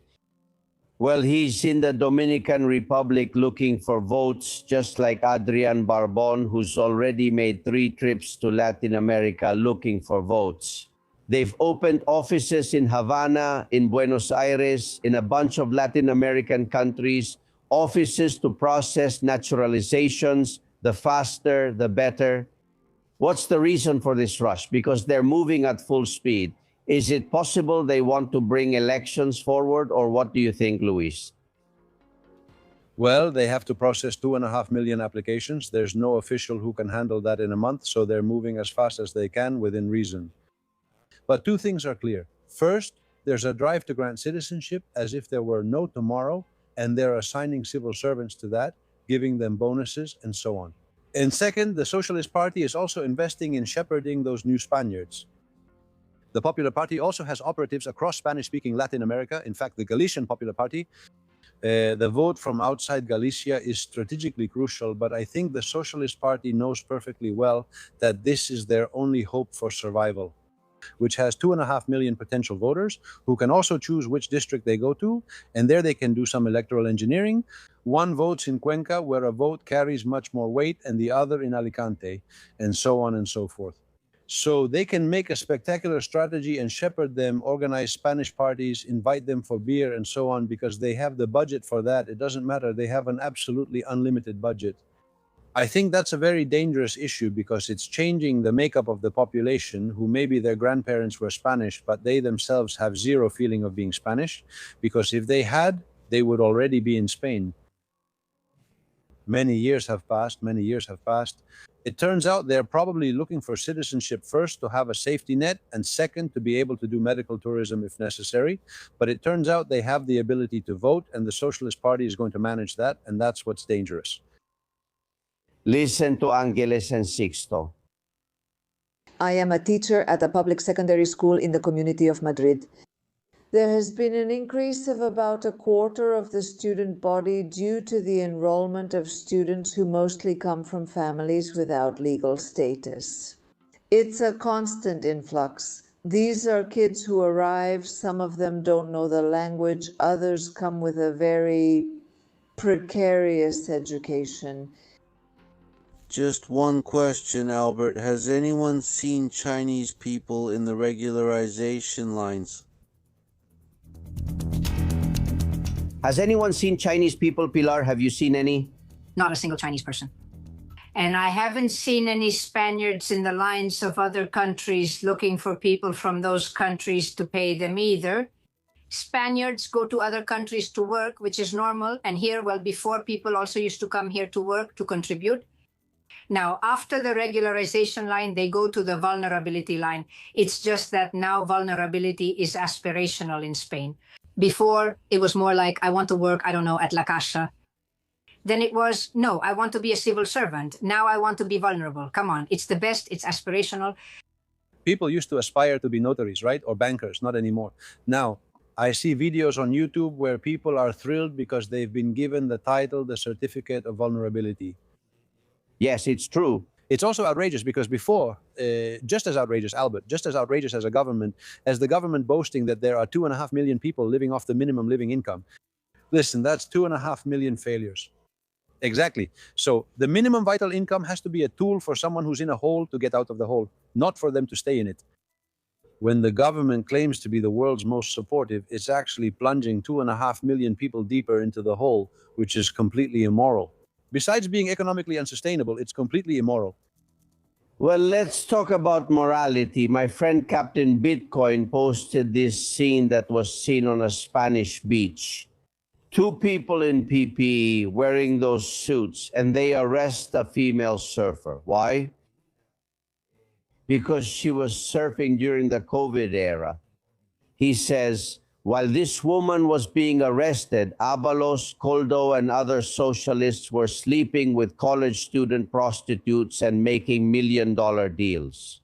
Well, he's in the Dominican Republic looking for votes, just like Adrian Barbon, who's already made 3 trips to Latin America looking for votes. They've opened offices in Havana, in Buenos Aires, in a bunch of Latin American countries, offices to process naturalizations, the faster, the better. What's the reason for this rush? Because they're moving at full speed. Is it possible they want to bring elections forward, or what do you think, Luis? Well, they have to process 2.5 million applications. There's no official who can handle that in a month, so they're moving as fast as they can within reason. But 2 things are clear. First, there's a drive to grant citizenship as if there were no tomorrow, and they're assigning civil servants to that, giving them bonuses, and so on. And second, the Socialist Party is also investing in shepherding those new Spaniards. The Popular Party also has operatives across Spanish-speaking Latin America. In fact, the Galician Popular Party, the vote from outside Galicia is strategically crucial, but I think the Socialist Party knows perfectly well that this is their only hope for survival, which has 2.5 million potential voters who can also choose which district they go to, and there they can do some electoral engineering. One votes in Cuenca, where a vote carries much more weight, and the other in Alicante, and so on and so forth. So they can make a spectacular strategy and shepherd them, organize Spanish parties, invite them for beer and so on, because they have the budget for that. It doesn't matter. They have an absolutely unlimited budget. I think that's a very dangerous issue because it's changing the makeup of the population who maybe their grandparents were Spanish, but they themselves have zero feeling of being Spanish, because if they had, they would already be in Spain. Many years have passed. It turns out they're probably looking for citizenship first to have a safety net, and second to be able to do medical tourism if necessary. But it turns out they have the ability to vote, and the Socialist Party is going to manage that, and that's what's dangerous. Listen to Angeles and Sixto. I am a teacher at a public secondary school in the community of Madrid. There has been an increase of about 1/4 of the student body due to the enrollment of students who mostly come from families without legal status. It's a constant influx. These are kids who arrive, some of them don't know the language, others come with a very precarious education. Just one question, Albert. Has anyone seen Chinese people in the regularization lines? Has anyone seen Chinese people, Pilar? Have you seen any? Not a single Chinese person. And I haven't seen any Spaniards in the lines of other countries looking for people from those countries to pay them either. Spaniards go to other countries to work, which is normal. And here, well, before people also used to come here to work, to contribute. Now, after the regularization line, they go to the vulnerability line. It's just that now vulnerability is aspirational in Spain. Before, it was more like, I want to work, I don't know, at La Caixa. Then it was, no, I want to be a civil servant. Now I want to be vulnerable. Come on, it's the best, it's aspirational. People used to aspire to be notaries, right? Or bankers, not anymore. Now, I see videos on YouTube where people are thrilled because they've been given the title, the certificate of vulnerability. Yes, it's true. It's also outrageous because before, just as outrageous, Albert, just as outrageous as the government boasting that there are 2.5 million people living off the minimum living income. Listen, that's 2.5 million failures. Exactly. So the minimum vital income has to be a tool for someone who's in a hole to get out of the hole, not for them to stay in it. When the government claims to be the world's most supportive, it's actually plunging 2.5 million people deeper into the hole, which is completely immoral. Besides being economically unsustainable, it's completely immoral. Well, let's talk about morality. My friend Captain Bitcoin posted this scene that was seen on a Spanish beach. Two people in PPE wearing those suits, and they arrest a female surfer. Why? Because she was surfing during the COVID era. He says, while this woman was being arrested, Abalos, Coldo, and other socialists were sleeping with college student prostitutes and making million-dollar deals.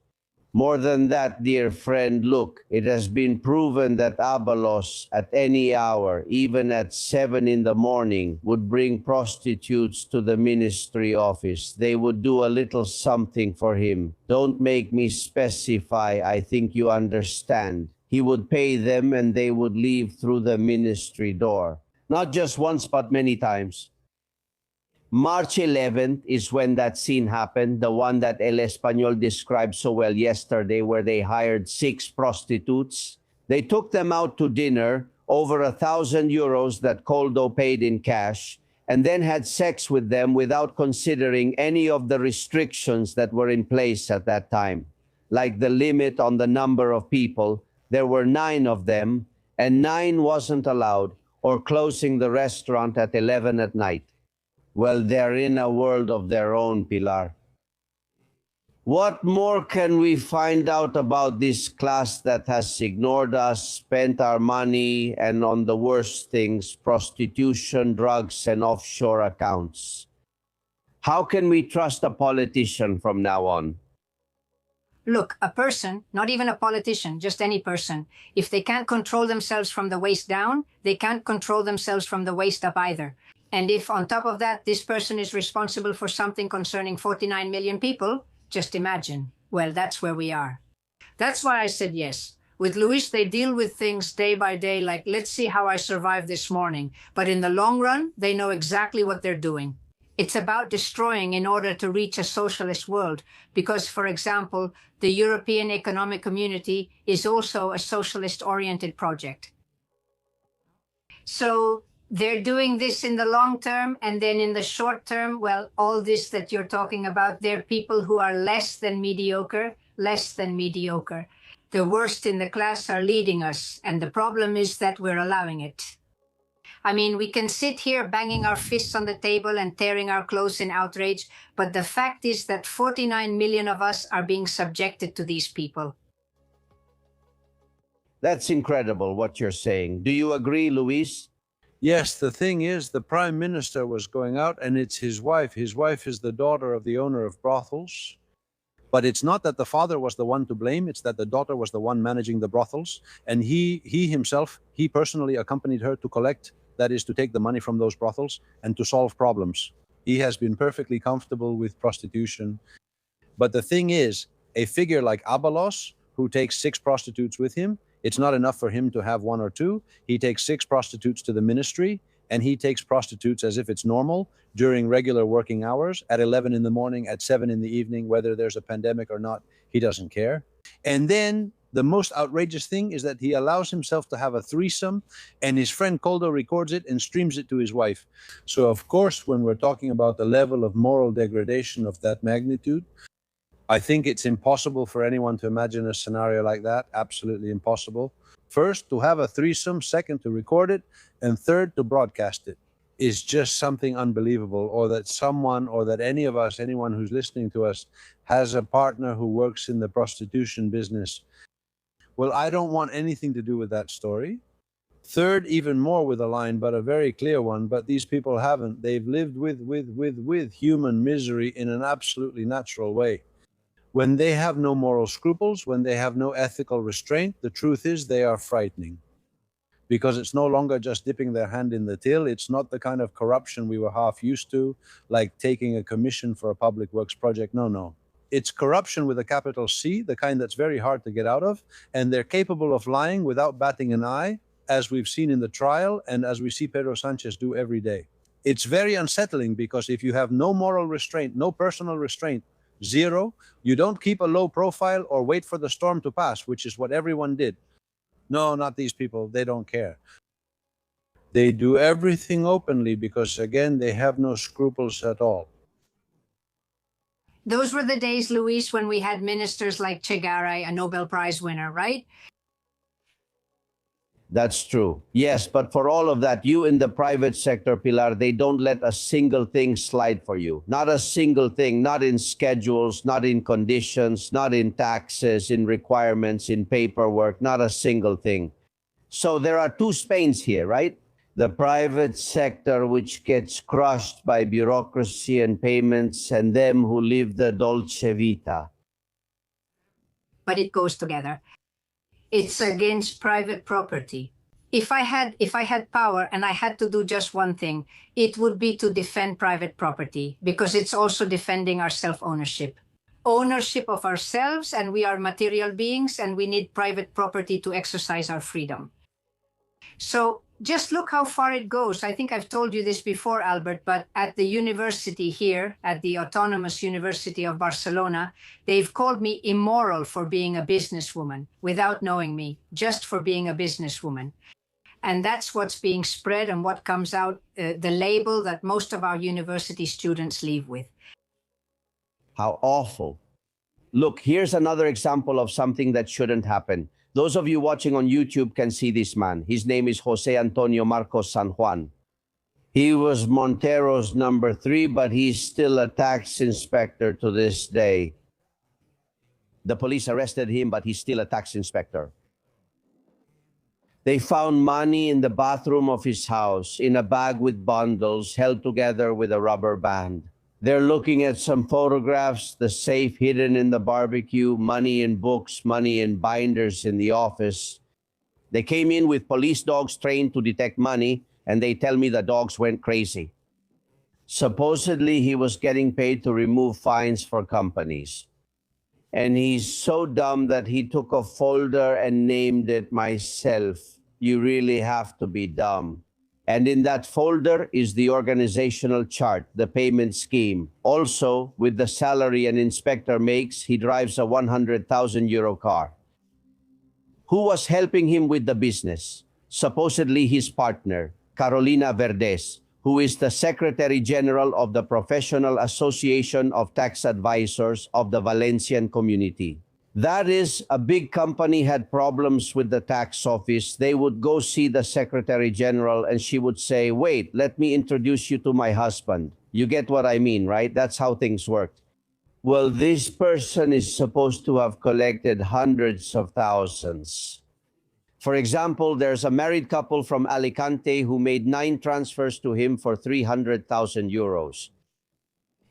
More than that, dear friend, look, it has been proven that Abalos at any hour, even at 7 in the morning, would bring prostitutes to the ministry office. They would do a little something for him. Don't make me specify, I think you understand. He would pay them and they would leave through the ministry door. Not just once, but many times. March 11th is when that scene happened, the one that El Español described so well yesterday, where they hired 6 prostitutes. They took them out to dinner, over 1,000 euros that Coldo paid in cash, and then had sex with them without considering any of the restrictions that were in place at that time. Like the limit on the number of people, there were 9 of them, and 9 wasn't allowed, or closing the restaurant at 11 at night. Well, they're in a world of their own, Pilar. What more can we find out about this class that has ignored us, spent our money, and on the worst things, prostitution, drugs, and offshore accounts? How can we trust a politician from now on? Look, a person, not even a politician, just any person, if they can't control themselves from the waist down, they can't control themselves from the waist up either. And if on top of that, this person is responsible for something concerning 49 million people, just imagine. Well, that's where we are. That's why I said yes. With Luis, they deal with things day by day, like, let's see how I survived this morning. But in the long run, they know exactly what they're doing. It's about destroying in order to reach a socialist world. Because, for example, the European Economic Community is also a socialist-oriented project. So they're doing this in the long term, and then in the short term, well, all this that you're talking about, they're people who are less than mediocre. The worst in the class are leading us, and the problem is that we're allowing it. I mean, we can sit here banging our fists on the table and tearing our clothes in outrage, but the fact is that 49 million of us are being subjected to these people. That's incredible what you're saying. Do you agree, Luis? Yes, the thing is, the prime minister was going out, and it's his wife. His wife is the daughter of the owner of brothels. But it's not that the father was the one to blame, it's that the daughter was the one managing the brothels. And he himself personally accompanied her to collect, that is, to take the money from those brothels and to solve problems. He has been perfectly comfortable with prostitution. But the thing is, A figure like Abalos, who takes 6 prostitutes with him, it's not enough for him to have 1 or 2. He takes 6 prostitutes to the ministry, and he takes prostitutes as if it's normal during regular working hours at 11 in the morning, at 7 in the evening, whether there's a pandemic or not, he doesn't care. And then the most outrageous thing is that he allows himself to have a threesome, and his friend Koldo records it and streams it to his wife. So, of course, when we're talking about the level of moral degradation of that magnitude, I think it's impossible for anyone to imagine a scenario like that. Absolutely impossible. First, to have a threesome. Second, to record it. And third, to broadcast it is just something unbelievable. Or that someone, or that any of us, anyone who's listening to us, has a partner who works in the prostitution business. Well, I don't want anything to do with that story. Third, even more with a line, but a very clear one. But these people haven't. They've lived with human misery in an absolutely natural way. When they have no moral scruples, when they have no ethical restraint, the truth is they are frightening. Because it's no longer just dipping their hand in the till. It's not the kind of corruption we were half used to, like taking a commission for a public works project. No. It's corruption with a capital C, the kind that's very hard to get out of, and they're capable of lying without batting an eye, as we've seen in the trial and as we see Pedro Sanchez do every day. It's very unsettling because if you have no moral restraint, no personal restraint, zero, you don't keep a low profile or wait for the storm to pass, which is what everyone did. No, not these people. They don't care. They do everything openly because, again, they have no scruples at all. Those were the days, Luis, when we had ministers like Che Garay, a Nobel Prize winner, right? That's true. Yes, but for all of that, you in the private sector, Pilar, they don't let a single thing slide for you. Not a single thing, not in schedules, not in conditions, not in taxes, in requirements, in paperwork, not a single thing. So there are two Spains here, right? The private sector, which gets crushed by bureaucracy and payments, and them who live the dolce vita. But it goes together. It's against private property. If I had power and I had to do just one thing, it would be to defend private property, because it's also defending our self-ownership. Ownership of ourselves, and we are material beings, and we need private property to exercise our freedom. So just look how far it goes. I think I've told you this before, Albert, but at the university here, at the Autonomous University of Barcelona, they've called me immoral for being a businesswoman without knowing me, just for being a businesswoman. And that's what's being spread and what comes out, the label that most of our university students leave with. How awful. Look, here's another example of something that shouldn't happen. Those of you watching on YouTube can see this man. His name is Jose Antonio Marcos San Juan. He was Montero's number 3, but he's still a tax inspector to this day. The police arrested him, but he's still a tax inspector. They found money in the bathroom of his house in a bag with bundles held together with a rubber band. They're looking at some photographs, the safe hidden in the barbecue, money in books, money in binders in the office. They came in with police dogs trained to detect money, and they tell me the dogs went crazy. Supposedly, he was getting paid to remove fines for companies. And he's so dumb that he took a folder and named it myself. You really have to be dumb. And in that folder is the organizational chart, the payment scheme. Also, with the salary an inspector makes, he drives a 100,000 euro car. Who was helping him with the business? Supposedly his partner, Carolina Verdes, who is the Secretary General of the Professional Association of Tax Advisors of the Valencian community. That is, a big company had problems with the tax office. They would go see the Secretary General and she would say, wait, let me introduce you to my husband. You get what I mean, right? That's how things worked. Well, this person is supposed to have collected hundreds of thousands. For example, there's a married couple from Alicante who made 9 transfers to him for 300,000 euros.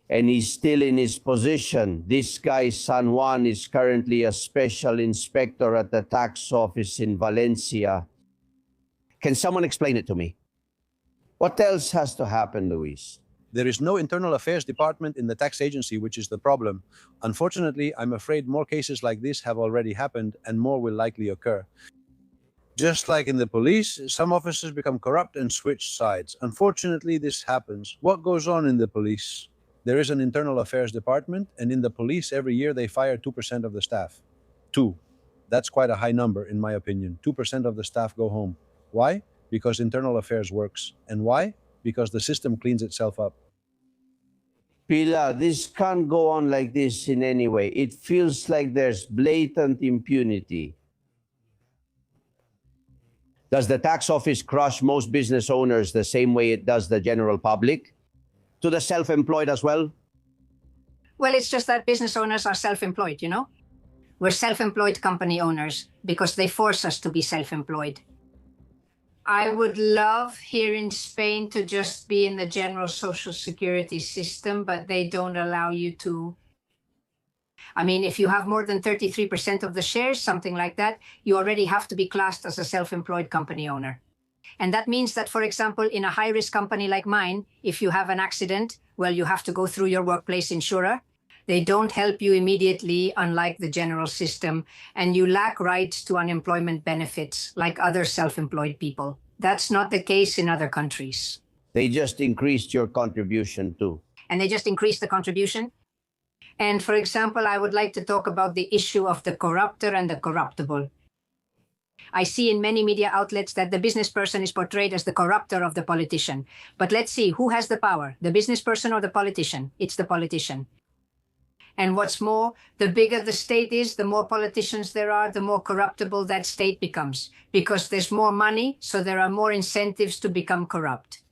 And he's still in his position. This guy, San Juan, is currently a special inspector at the tax office in Valencia. Can someone explain it to me? What else has to happen, Luis? There is no internal affairs department in the tax agency, which is the problem. Unfortunately, I'm afraid more cases like this have already happened and more will likely occur. Just like in the police, some officers become corrupt and switch sides. Unfortunately, this happens. What goes on in the police? There is an internal affairs department, and in the police every year they fire 2% of the staff. 2. That's quite a high number, in my opinion. 2% of the staff go home. Why? Because internal affairs works. And why? Because the system cleans itself up. Pilar, this can't go on like this in any way. It feels like there's blatant impunity. Does the tax office crush most business owners the same way it does the general public? To the self-employed as well? Well, it's just that business owners are self-employed, you know? We're self-employed company owners because they force us to be self-employed. I would love here in Spain to just be in the general social security system, but they don't allow you to. I mean, if you have more than 33% of the shares, something like that, you already have to be classed as a self-employed company owner. And that means that, for example, in a high-risk company like mine, if you have an accident, well, you have to go through your workplace insurer. They don't help you immediately, unlike the general system, and you lack rights to unemployment benefits like other self-employed people. That's not the case in other countries. They just increased your contribution too. And they just increased the contribution. And for example, I would like to talk about the issue of the corruptor and the corruptible. I see in many media outlets that the business person is portrayed as the corruptor of the politician. But let's see, who has the power, the business person or the politician? It's the politician. And what's more, the bigger the state is, the more politicians there are, the more corruptible that state becomes. Because there's more money, so there are more incentives to become corrupt.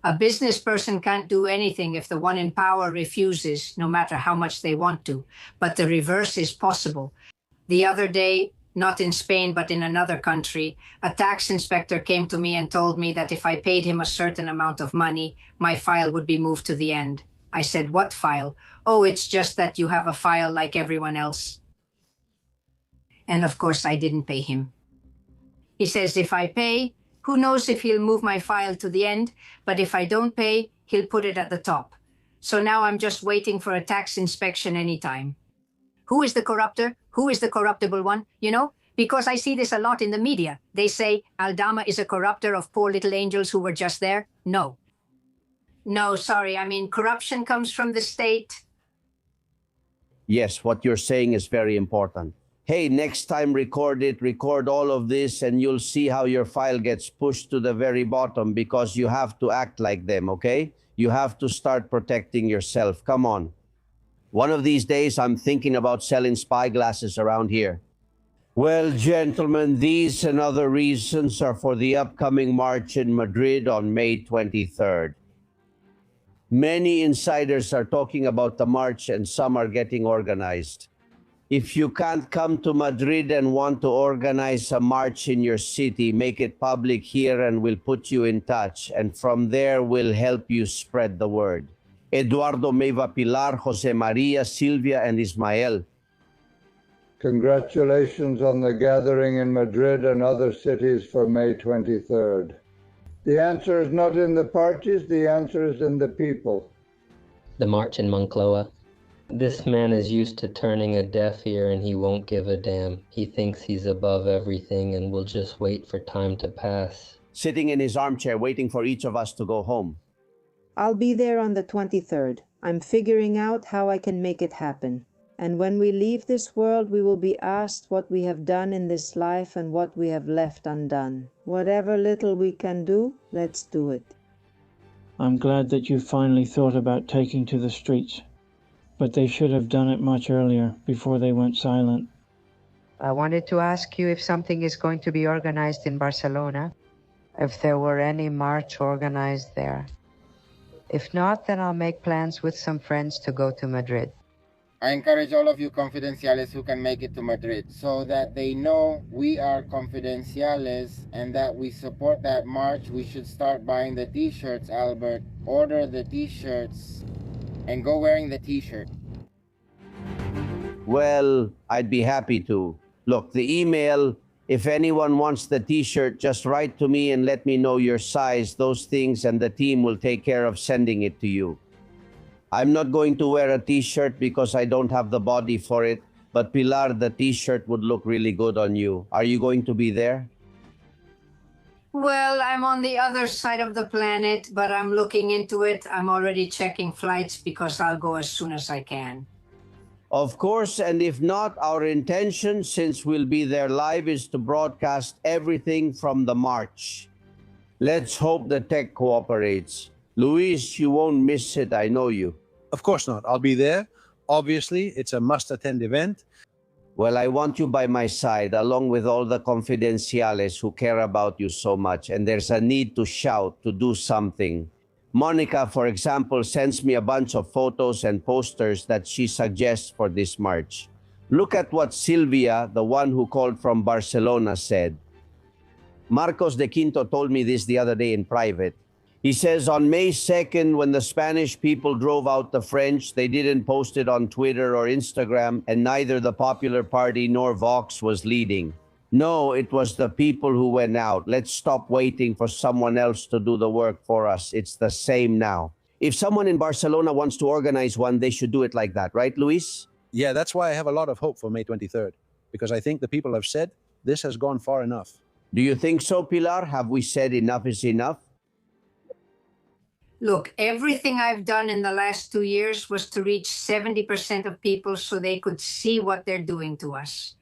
A business person can't do anything if the one in power refuses, no matter how much they want to. But the reverse is possible. The other day, not in Spain, but in another country, a tax inspector came to me and told me that if I paid him a certain amount of money, my file would be moved to the end. I said, what file? Oh, it's just that you have a file like everyone else. And of course, I didn't pay him. He says, if I pay, who knows if he'll move my file to the end, but if I don't pay, he'll put it at the top. So now I'm just waiting for a tax inspection anytime. Who is the corruptor? Who is the corruptible one? You know, because I see this a lot in the media. They say Aldama is a corruptor of poor little angels who were just there. No. No, sorry. I mean, corruption comes from the state. Yes, what you're saying is very important. Hey, next time record it, record all of this, and you'll see how your file gets pushed to the very bottom because you have to act like them, okay? You have to start protecting yourself. Come on. One of these days, I'm thinking about selling spy glasses around here. Well, gentlemen, these and other reasons are for the upcoming march in Madrid on May 23rd. Many insiders are talking about the march and some are getting organized. If you can't come to Madrid and want to organize a march in your city, make it public here and we'll put you in touch. And from there, we'll help you spread the word. Eduardo Meva Pilar, Jose Maria, Silvia, and Ismael. Congratulations on the gathering in Madrid and other cities for May 23rd. The answer is not in the parties, the answer is in the people. The march in Moncloa. This man is used to turning a deaf ear and he won't give a damn. He thinks he's above everything and will just wait for time to pass. Sitting in his armchair waiting for each of us to go home. I'll be there on the 23rd. I'm figuring out how I can make it happen. And when we leave this world, we will be asked what we have done in this life and what we have left undone. Whatever little we can do, let's do it. I'm glad that you finally thought about taking to the streets, but they should have done it much earlier, before they went silent. I wanted to ask you if something is going to be organized in Barcelona, if there were any march organized there. If not, then I'll make plans with some friends to go to Madrid. I encourage all of you confidenciales who can make it to Madrid so that they know we are confidenciales and that we support that march. We should start buying the t-shirts, Albert. Order the t-shirts and go wearing the t-shirt. Well, I'd be happy to. Look, the email If anyone wants the t-shirt, just write to me and let me know your size, those things, and the team will take care of sending it to you. I'm not going to wear a t-shirt because I don't have the body for it, but Pilar, the t-shirt would look really good on you. Are you going to be there? Well, I'm on the other side of the planet, but I'm looking into it. I'm already checking flights because I'll go as soon as I can. Of course, and if not, our intention, since we'll be there live, is to broadcast everything from the march. Let's hope the tech cooperates. Luis, you won't miss it, I know you. Of course not. I'll be there. Obviously, it's a must-attend event. Well, I want you by my side, along with all the confidenciales who care about you so much, and there's a need to shout, to do something. Monica, for example, sends me a bunch of photos and posters that she suggests for this march. Look at what Silvia, the one who called from Barcelona, said. Marcos de Quinto told me this the other day in private. He says on May 2nd, when the Spanish people drove out the French, they didn't post it on Twitter or Instagram, and neither the Popular Party nor Vox was leading. No, it was the people who went out. Let's stop waiting for someone else to do the work for us. It's the same now. If someone in Barcelona wants to organize one, they should do it like that, right, Luis? Yeah, that's why I have a lot of hope for May 23rd, because I think the people have said this has gone far enough. Do you think so, Pilar? Have we said enough is enough? Look, everything I've done in the last 2 years was to reach 70% of people so they could see what they're doing to us.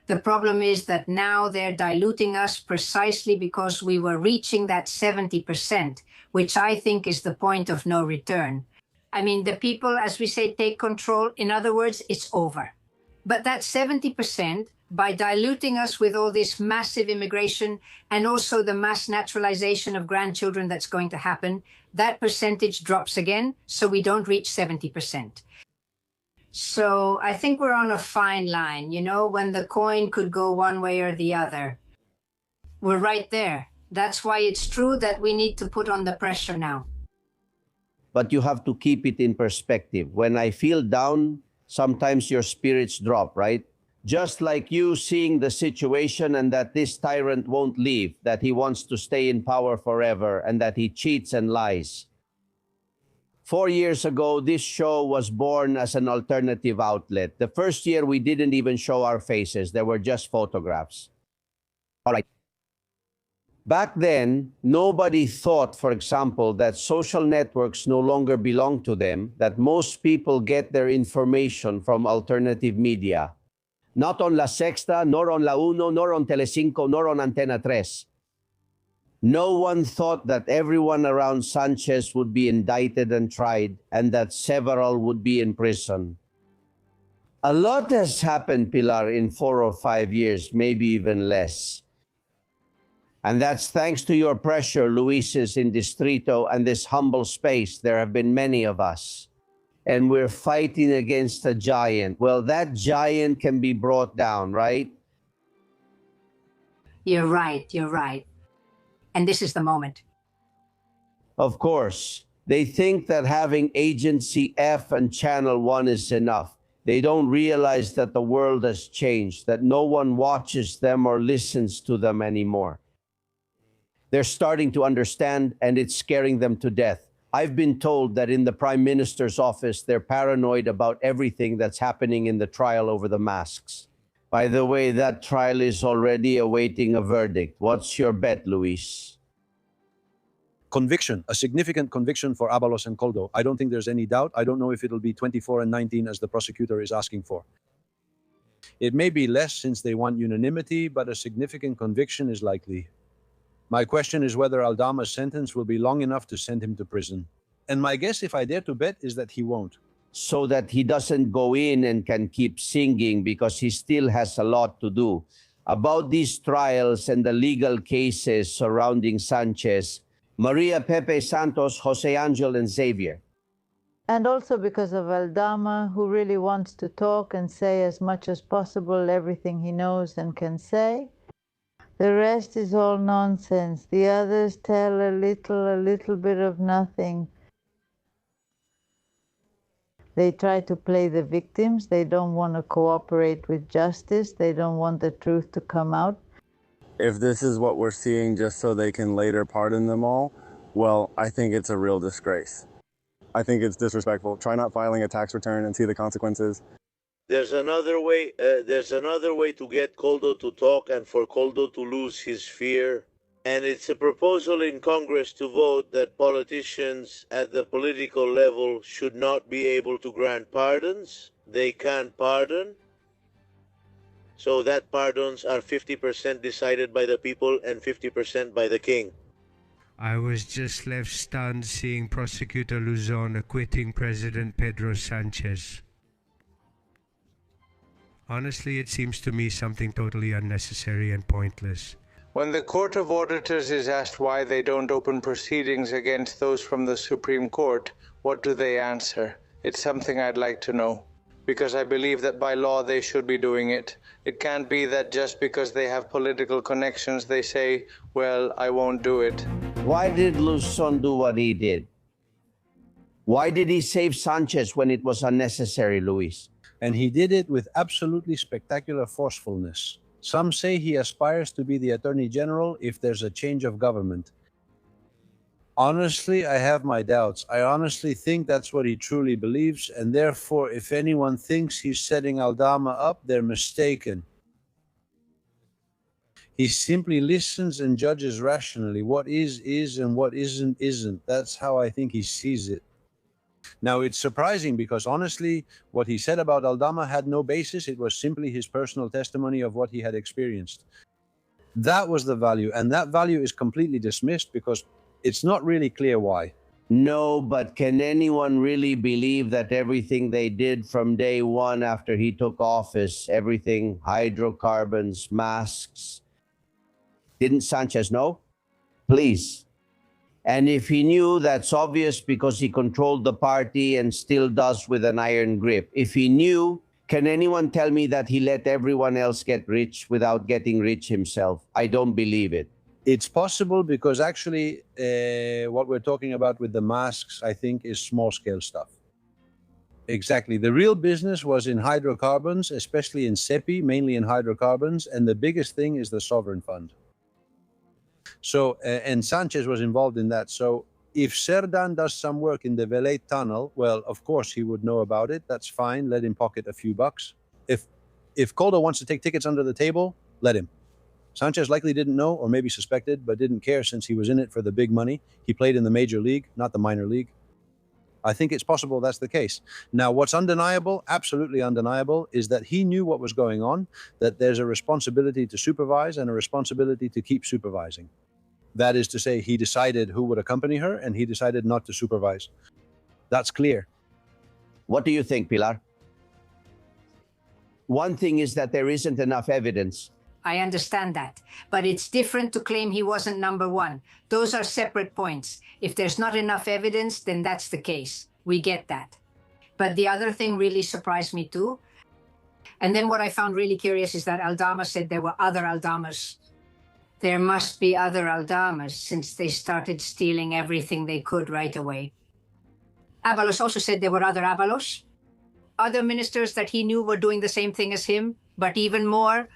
The problem is that now they're diluting us precisely because we were reaching that 70%, which I think is the point of no return. I mean, the people, as we say, take control. In other words, it's over. But that 70%, by diluting us with all this massive immigration and also the mass naturalization of grandchildren that's going to happen, that percentage drops again, so we don't reach 70%. So I think we're on a fine line, you know, when the coin could go one way or the other. We're right there. That's why it's true that we need to put on the pressure now. But you have to keep it in perspective. When I feel down, sometimes your spirits drop, right? Just like you seeing the situation and that this tyrant won't leave, that he wants to stay in power forever, and that he cheats and lies. 4 years ago, this show was born as an alternative outlet. The first year, we didn't even show our faces. There were just photographs. All right. Back then, nobody thought, for example, that social networks no longer belong to them, that most people get their information from alternative media. Not on La Sexta, nor on La Uno, nor on Telecinco, nor on Antena 3. No one thought that everyone around Sanchez would be indicted and tried, and that several would be in prison. A lot has happened, Pilar, in 4 or 5 years, maybe even less. And that's thanks to your pressure, Luis's in Distrito, and this humble space. There have been many of us. And we're fighting against a giant. Well, that giant can be brought down, right? You're right, you're right. And this is the moment. Of course. They think that having Agency F and Channel 1 is enough. They don't realize that the world has changed, that no one watches them or listens to them anymore. They're starting to understand, and it's scaring them to death. I've been told that in the Prime Minister's office, they're paranoid about everything that's happening in the trial over the masks. By the way, that trial is already awaiting a verdict. What's your bet, Luis? Conviction, a significant conviction for Abalos and Coldo. I don't think there's any doubt. I don't know if it'll be 24 and 19 as the prosecutor is asking for. It may be less since they want unanimity, but a significant conviction is likely. My question is whether Aldama's sentence will be long enough to send him to prison. And my guess, if I dare to bet, is that he won't. So that he doesn't go in and can keep singing because he still has a lot to do. About these trials and the legal cases surrounding Sanchez, Maria, Pepe, Santos, Jose Angel, and Xavier. And also because of Aldama, who really wants to talk and say as much as possible everything he knows and can say. The rest is all nonsense. The others tell a little bit of nothing. They try to play the victims. They don't want to cooperate with justice. They don't want the truth to come out. If this is what we're seeing just so they can later pardon them all, well, I think it's a real disgrace. I think it's disrespectful. Try not filing a tax return and see the consequences. There's another way to get Koldo to talk and for Koldo to lose his fear. And it's a proposal in Congress to vote that politicians at the political level should not be able to grant pardons. They can't pardon. So that pardons are 50% decided by the people and 50% by the king. I was just left stunned seeing Prosecutor Luzon acquitting President Pedro Sanchez. Honestly, it seems to me something totally unnecessary and pointless. When the Court of Auditors is asked why they don't open proceedings against those from the Supreme Court, what do they answer? It's something I'd like to know, because I believe that by law they should be doing it. It can't be that just because they have political connections they say, well, I won't do it. Why did Luzon do what he did? Why did he save Sanchez when it was unnecessary, Luis? And he did it with absolutely spectacular forcefulness. Some say he aspires to be the Attorney General if there's a change of government. Honestly, I have my doubts. I honestly think that's what he truly believes, and therefore, if anyone thinks he's setting Aldama up, they're mistaken. He simply listens and judges rationally. What is, and what isn't. That's how I think he sees it. Now, it's surprising because, honestly, what he said about Aldama had no basis. It was simply his personal testimony of what he had experienced. That was the value, and that value is completely dismissed because it's not really clear why. No, but can anyone really believe that everything they did from day one after he took office, everything, hydrocarbons, masks, didn't Sanchez know? Please. And if he knew, that's obvious because he controlled the party and still does with an iron grip. If he knew, can anyone tell me that he let everyone else get rich without getting rich himself? I don't believe it. It's possible because actually what we're talking about with the masks, I think, is small-scale stuff. Exactly. The real business was in hydrocarbons, especially in CEPI, mainly in hydrocarbons, and the biggest thing is the sovereign fund. So, and Sanchez was involved in that. So if Serdan does some work in the Velay tunnel, well, of course he would know about it. That's fine. Let him pocket a few bucks. If Koldo wants to take tickets under the table, let him. Sanchez likely didn't know, or maybe suspected, but didn't care since he was in it for the big money. He played in the major league, not the minor league. I think it's possible that's the case. Now, what's undeniable, absolutely undeniable, is that he knew what was going on, that there's a responsibility to supervise and a responsibility to keep supervising. That is to say, he decided who would accompany her, and he decided not to supervise. That's clear. What do you think, Pilar? One thing is that there isn't enough evidence. I understand that, but it's different to claim he wasn't number one. Those are separate points. If there's not enough evidence, then that's the case. We get that. But the other thing really surprised me too. And then what I found really curious is that Aldama said there were other Aldamas. There must be other Aldamas since they started stealing everything they could right away. Abalos also said there were other Abalos. Other ministers that he knew were doing the same thing as him, but even more.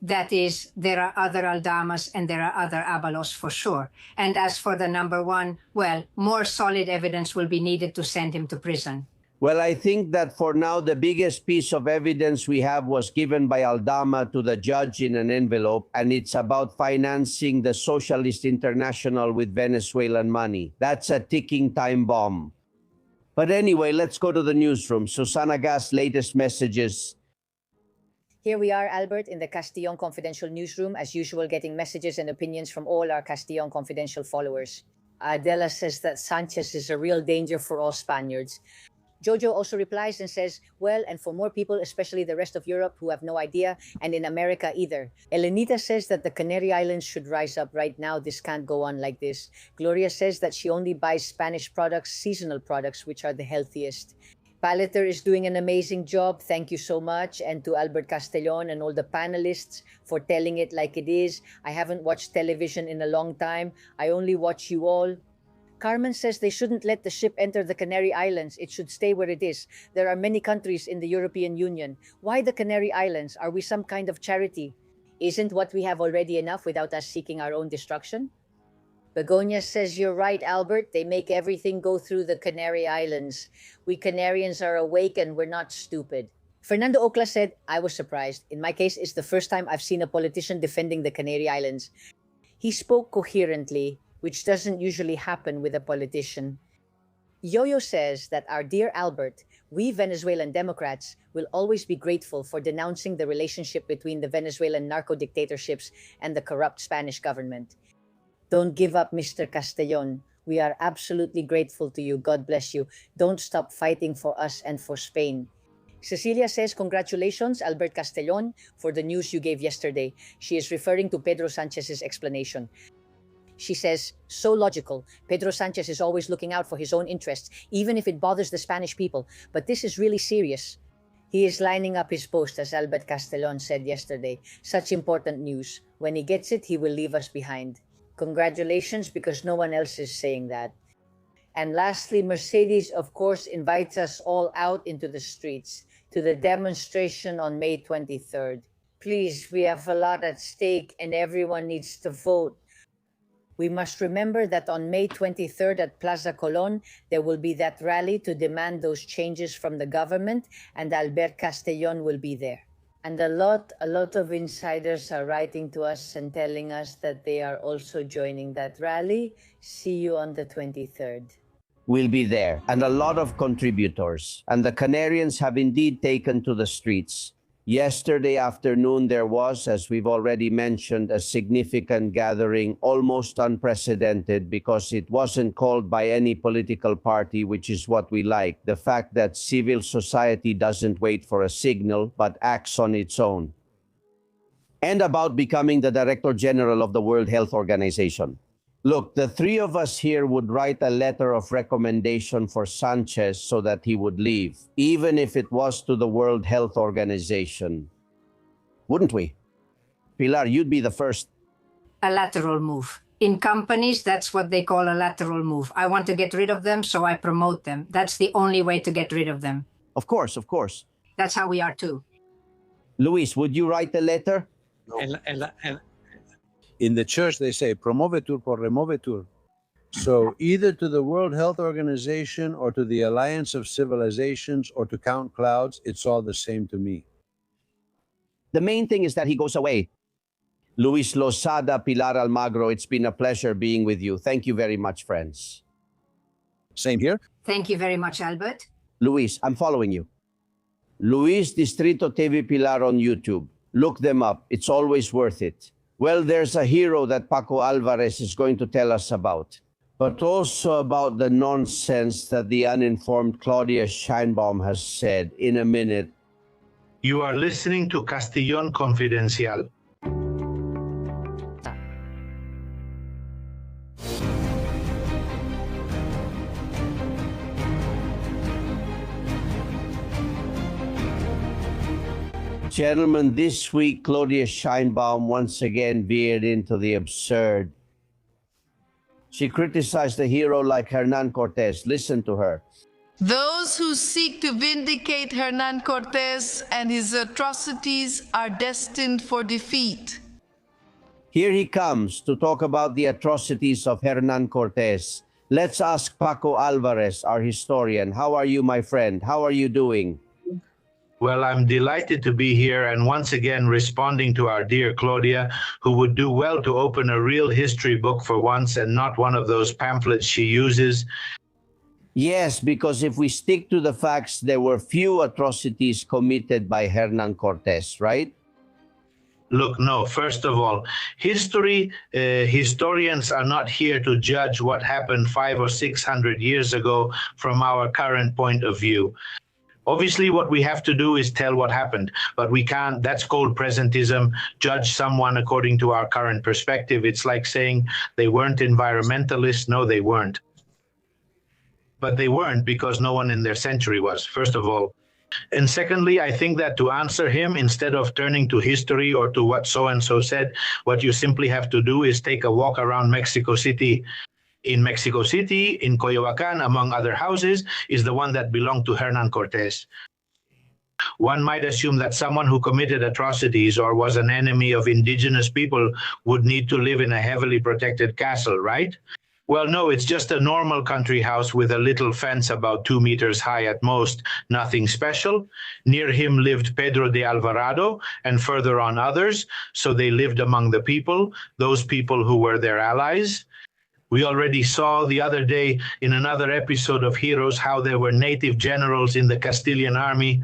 That is, there are other Aldamas and there are other Abalos for sure. And as for the number one, well, more solid evidence will be needed to send him to prison. Well, I think that for now, the biggest piece of evidence we have was given by Aldama to the judge in an envelope, and it's about financing the Socialist International with Venezuelan money. That's a ticking time bomb. But anyway, let's go to the newsroom. Susana Gas' latest messages. Here we are, Albert, in the Castillon Confidential newsroom, as usual, getting messages and opinions from all our Castillon Confidential followers. Adela says that Sanchez is a real danger for all Spaniards. Jojo also replies and says, well, and for more people, especially the rest of Europe who have no idea, and in America either. Elenita says that the Canary Islands should rise up right now. This can't go on like this. Gloria says that she only buys Spanish products, seasonal products, which are the healthiest. Paleter is doing an amazing job. Thank you so much. And to Albert Castellon and all the panelists for telling it like it is. I haven't watched television in a long time. I only watch you all. Carmen says they shouldn't let the ship enter the Canary Islands. It should stay where it is. There are many countries in the European Union. Why the Canary Islands? Are we some kind of charity? Isn't what we have already enough without us seeking our own destruction? Begonia says you're right, Albert. They make everything go through the Canary Islands. We Canarians are awake and we're not stupid. Fernando Ocla said, I was surprised. In my case, it's the first time I've seen a politician defending the Canary Islands. He spoke coherently, which doesn't usually happen with a politician. Yo-Yo says that our dear Albert, we Venezuelan Democrats will always be grateful for denouncing the relationship between the Venezuelan narco-dictatorships and the corrupt Spanish government. Don't give up, Mr. Castellon. We are absolutely grateful to you. God bless you. Don't stop fighting for us and for Spain. Cecilia says, congratulations, Albert Castellon, for the news you gave yesterday. She is referring to Pedro Sanchez's explanation. She says, so logical. Pedro Sanchez is always looking out for his own interests, even if it bothers the Spanish people. But this is really serious. He is lining up his post, as Albert Castellon said yesterday. Such important news. When he gets it, he will leave us behind. Congratulations, because no one else is saying that. And lastly, Mercedes, of course, invites us all out into the streets to the demonstration on May 23rd. Please, we have a lot at stake and everyone needs to vote. We must remember that on May 23rd at Plaza Colón, there will be that rally to demand those changes from the government, and Albert Castellon will be there. And a lot of insiders are writing to us and telling us that they are also joining that rally. See you on the 23rd. We'll be there, and a lot of contributors. And the Canarians have indeed taken to the streets. Yesterday afternoon, there was, as we've already mentioned, a significant gathering, almost unprecedented because it wasn't called by any political party, which is what we like. The fact that civil society doesn't wait for a signal, but acts on its own. And about becoming the Director General of the World Health Organization. Look, the three of us here would write a letter of recommendation for Sanchez so that he would leave, even if it was to the World Health Organization. Wouldn't we? Pilar, you'd be the first. A lateral move. In companies, that's what they call a lateral move. I want to get rid of them, so I promote them. That's the only way to get rid of them. Of course, of course. That's how we are too. Luis, would you write the letter? No. In the church, they say, promovetur por removetur. So either to the World Health Organization or to the Alliance of Civilizations or to Count Clouds, it's all the same to me. The main thing is that he goes away. Luis Losada, Pilar Almagro, it's been a pleasure being with you. Thank you very much, friends. Same here. Thank you very much, Albert. Luis, I'm following you. Luis Distrito TV Pilar on YouTube. Look them up. It's always worth it. Well, there's a hero that Paco Alvarez is going to tell us about, but also about the nonsense that the uninformed Claudia Scheinbaum has said in a minute. You are listening to Castellón Confidencial. Gentlemen, this week, Claudia Scheinbaum once again veered into the absurd. She criticized a hero like Hernan Cortés. Listen to her. Those who seek to vindicate Hernan Cortés and his atrocities are destined for defeat. Here he comes to talk about the atrocities of Hernan Cortés. Let's ask Paco Alvarez, our historian. How are you, my friend? How are you doing? Well, I'm delighted to be here and once again responding to our dear Claudia, who would do well to open a real history book for once and not one of those pamphlets she uses. Yes, because if we stick to the facts, there were few atrocities committed by Hernan Cortés, right? Look, no, first of all, historians are not here to judge what happened 500 or 600 years ago from our current point of view. Obviously, what we have to do is tell what happened, but we can't, that's called presentism, judge someone according to our current perspective. It's like saying they weren't environmentalists. No, they weren't. But they weren't because no one in their century was, first of all. And secondly, I think that to answer him, instead of turning to history or to what so-and-so said, what you simply have to do is take a walk around Mexico City. In Mexico City, in Coyoacán, among other houses, is the one that belonged to Hernan Cortés. One might assume that someone who committed atrocities or was an enemy of indigenous people would need to live in a heavily protected castle, right? Well, no, it's just a normal country house with a little fence about 2 meters high at most, nothing special. Near him lived Pedro de Alvarado and further on others, so they lived among the people, those people who were their allies. We already saw the other day in another episode of Heroes how there were native generals in the Castilian army.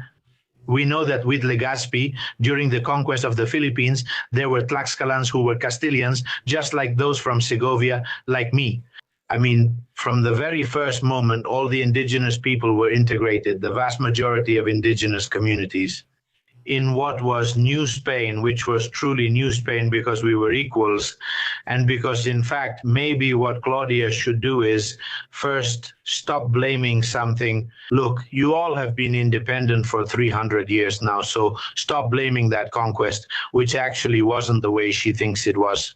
We know that with Legazpi, during the conquest of the Philippines, there were Tlaxcalans who were Castilians, just like those from Segovia, like me. I mean, from the very first moment, all the indigenous people were integrated, the vast majority of indigenous communities, in what was New Spain, which was truly New Spain because we were equals, and because, in fact, maybe what Claudia should do is first stop blaming something. Look, you all have been independent for 300 years now, so stop blaming that conquest, which actually wasn't the way she thinks it was.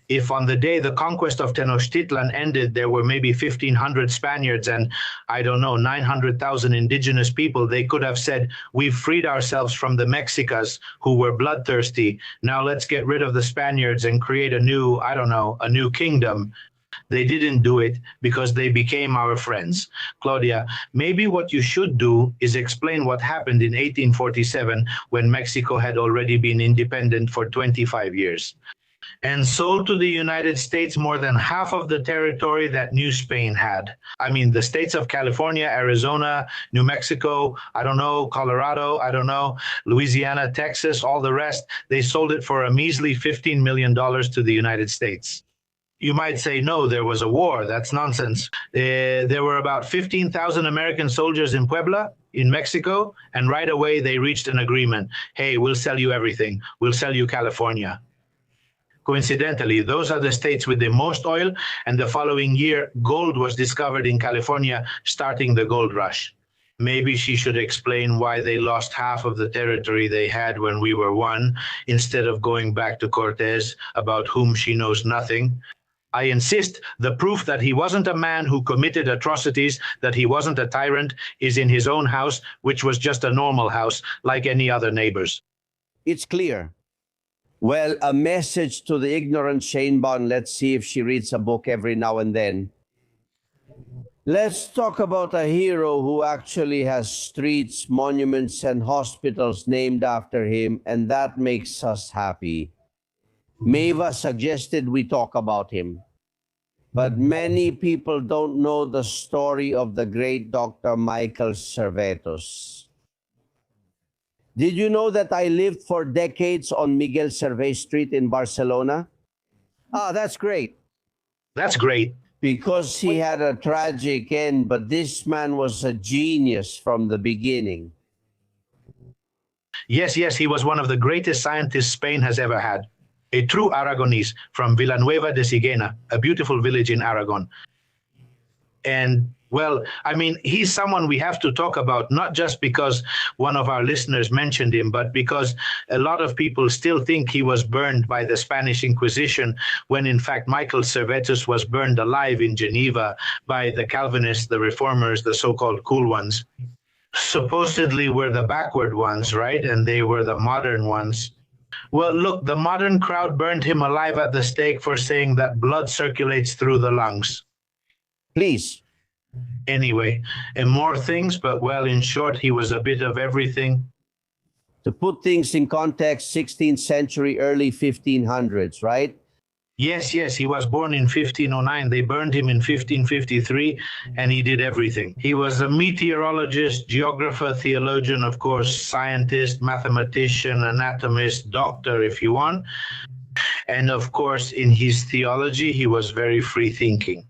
If on the day the conquest of Tenochtitlan ended, there were maybe 1,500 Spaniards and, I don't know, 900,000 indigenous people, they could have said, we've freed ourselves from the Mexicas who were bloodthirsty. Now let's get rid of the Spaniards and create a new, I don't know, a new kingdom. They didn't do it because they became our friends. Claudia, maybe what you should do is explain what happened in 1847 when Mexico had already been independent for 25 years. And sold to the United States more than half of the territory that New Spain had. I mean, the states of California, Arizona, New Mexico, I don't know, Colorado, I don't know, Louisiana, Texas, all the rest, they sold it for a measly $15 million to the United States. You might say, no, there was a war. That's nonsense. There were about 15,000 American soldiers in Puebla, in Mexico, and right away they reached an agreement. Hey, we'll sell you everything. We'll sell you California. Coincidentally, those are the states with the most oil, and the following year, gold was discovered in California, starting the gold rush. Maybe she should explain why they lost half of the territory they had when we were one, instead of going back to Cortés, about whom she knows nothing. I insist the proof that he wasn't a man who committed atrocities, that he wasn't a tyrant, is in his own house, which was just a normal house, like any other neighbor's. It's clear. Well, a message to the ignorant Shanebaum. Let's see if she reads a book every now and then. Let's talk about a hero who actually has streets, monuments, and hospitals named after him, and that makes us happy. Maeva suggested we talk about him. But many people don't know the story of the great Dr. Michael Servetos. Did you know that I lived for decades on Miguel Servet Street in Barcelona? Ah, that's great. That's great. Because he had a tragic end, but this man was a genius from the beginning. Yes, he was one of the greatest scientists Spain has ever had. A true Aragonese from Villanueva de Sigena, a beautiful village in Aragon. And, well, I mean, he's someone we have to talk about, not just because one of our listeners mentioned him, but because a lot of people still think he was burned by the Spanish Inquisition, when in fact Michael Servetus was burned alive in Geneva by the Calvinists, the Reformers, the so-called cool ones. Supposedly we're the backward ones, right? And they were the modern ones. Well, look, the modern crowd burned him alive at the stake for saying that blood circulates through the lungs. Please. Anyway, and more things, but well, in short, he was a bit of everything. To put things in context, 16th century, early 1500s, right? Yes, he was born in 1509. They burned him in 1553, and he did everything. He was a meteorologist, geographer, theologian, of course, scientist, mathematician, anatomist, doctor, if you want. And of course, in his theology, he was very free-thinking.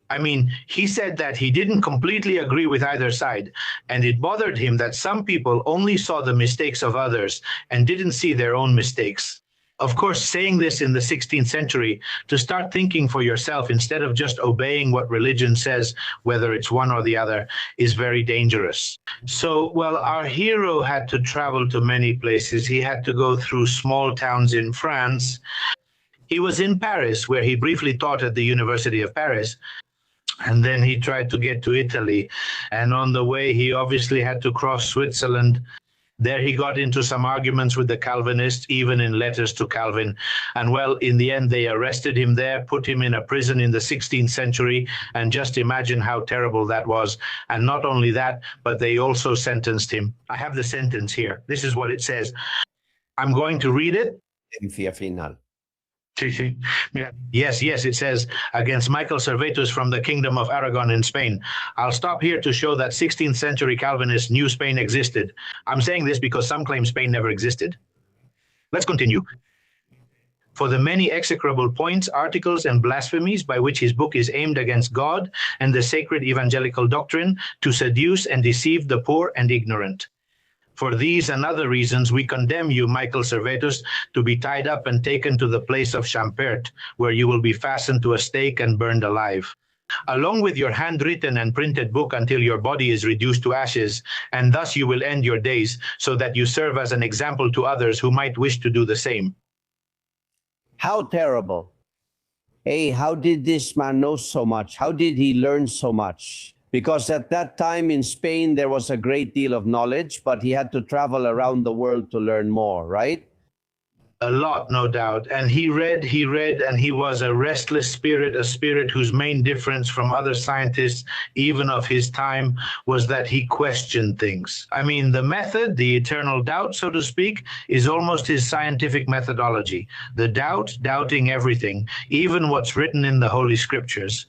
I mean, he said that he didn't completely agree with either side, and it bothered him that some people only saw the mistakes of others and didn't see their own mistakes. Of course, saying this in the 16th century, to start thinking for yourself instead of just obeying what religion says, whether it's one or the other, is very dangerous. So, well, our hero had to travel to many places. He had to go through small towns in France. He was in Paris, where he briefly taught at the University of Paris. And then he tried to get to Italy. And on the way, he obviously had to cross Switzerland. There he got into some arguments with the Calvinists, even in letters to Calvin. And well, in the end, they arrested him there, put him in a prison in the 16th century, and just imagine how terrible that was. And not only that, but they also sentenced him. I have the sentence here. This is what it says. I'm going to read it. Final. Yes, it says, against Michael Servetus from the Kingdom of Aragon in Spain. I'll stop here to show that 16th century Calvinists knew Spain existed. I'm saying this because some claim Spain never existed. Let's continue. For the many execrable points, articles, and blasphemies by which his book is aimed against God and the sacred evangelical doctrine to seduce and deceive the poor and ignorant. For these and other reasons, we condemn you, Michael Servetus, to be tied up and taken to the place of Champert, where you will be fastened to a stake and burned alive, along with your handwritten and printed book until your body is reduced to ashes, and thus you will end your days, so that you serve as an example to others who might wish to do the same. How terrible. Hey, how did this man know so much? How did he learn so much? Because at that time in Spain, there was a great deal of knowledge, but he had to travel around the world to learn more, right? A lot, no doubt. And he read, and he was a restless spirit, a spirit whose main difference from other scientists, even of his time, was that he questioned things. I mean, the method, the eternal doubt, so to speak, is almost his scientific methodology. The doubt, doubting everything, even what's written in the Holy Scriptures.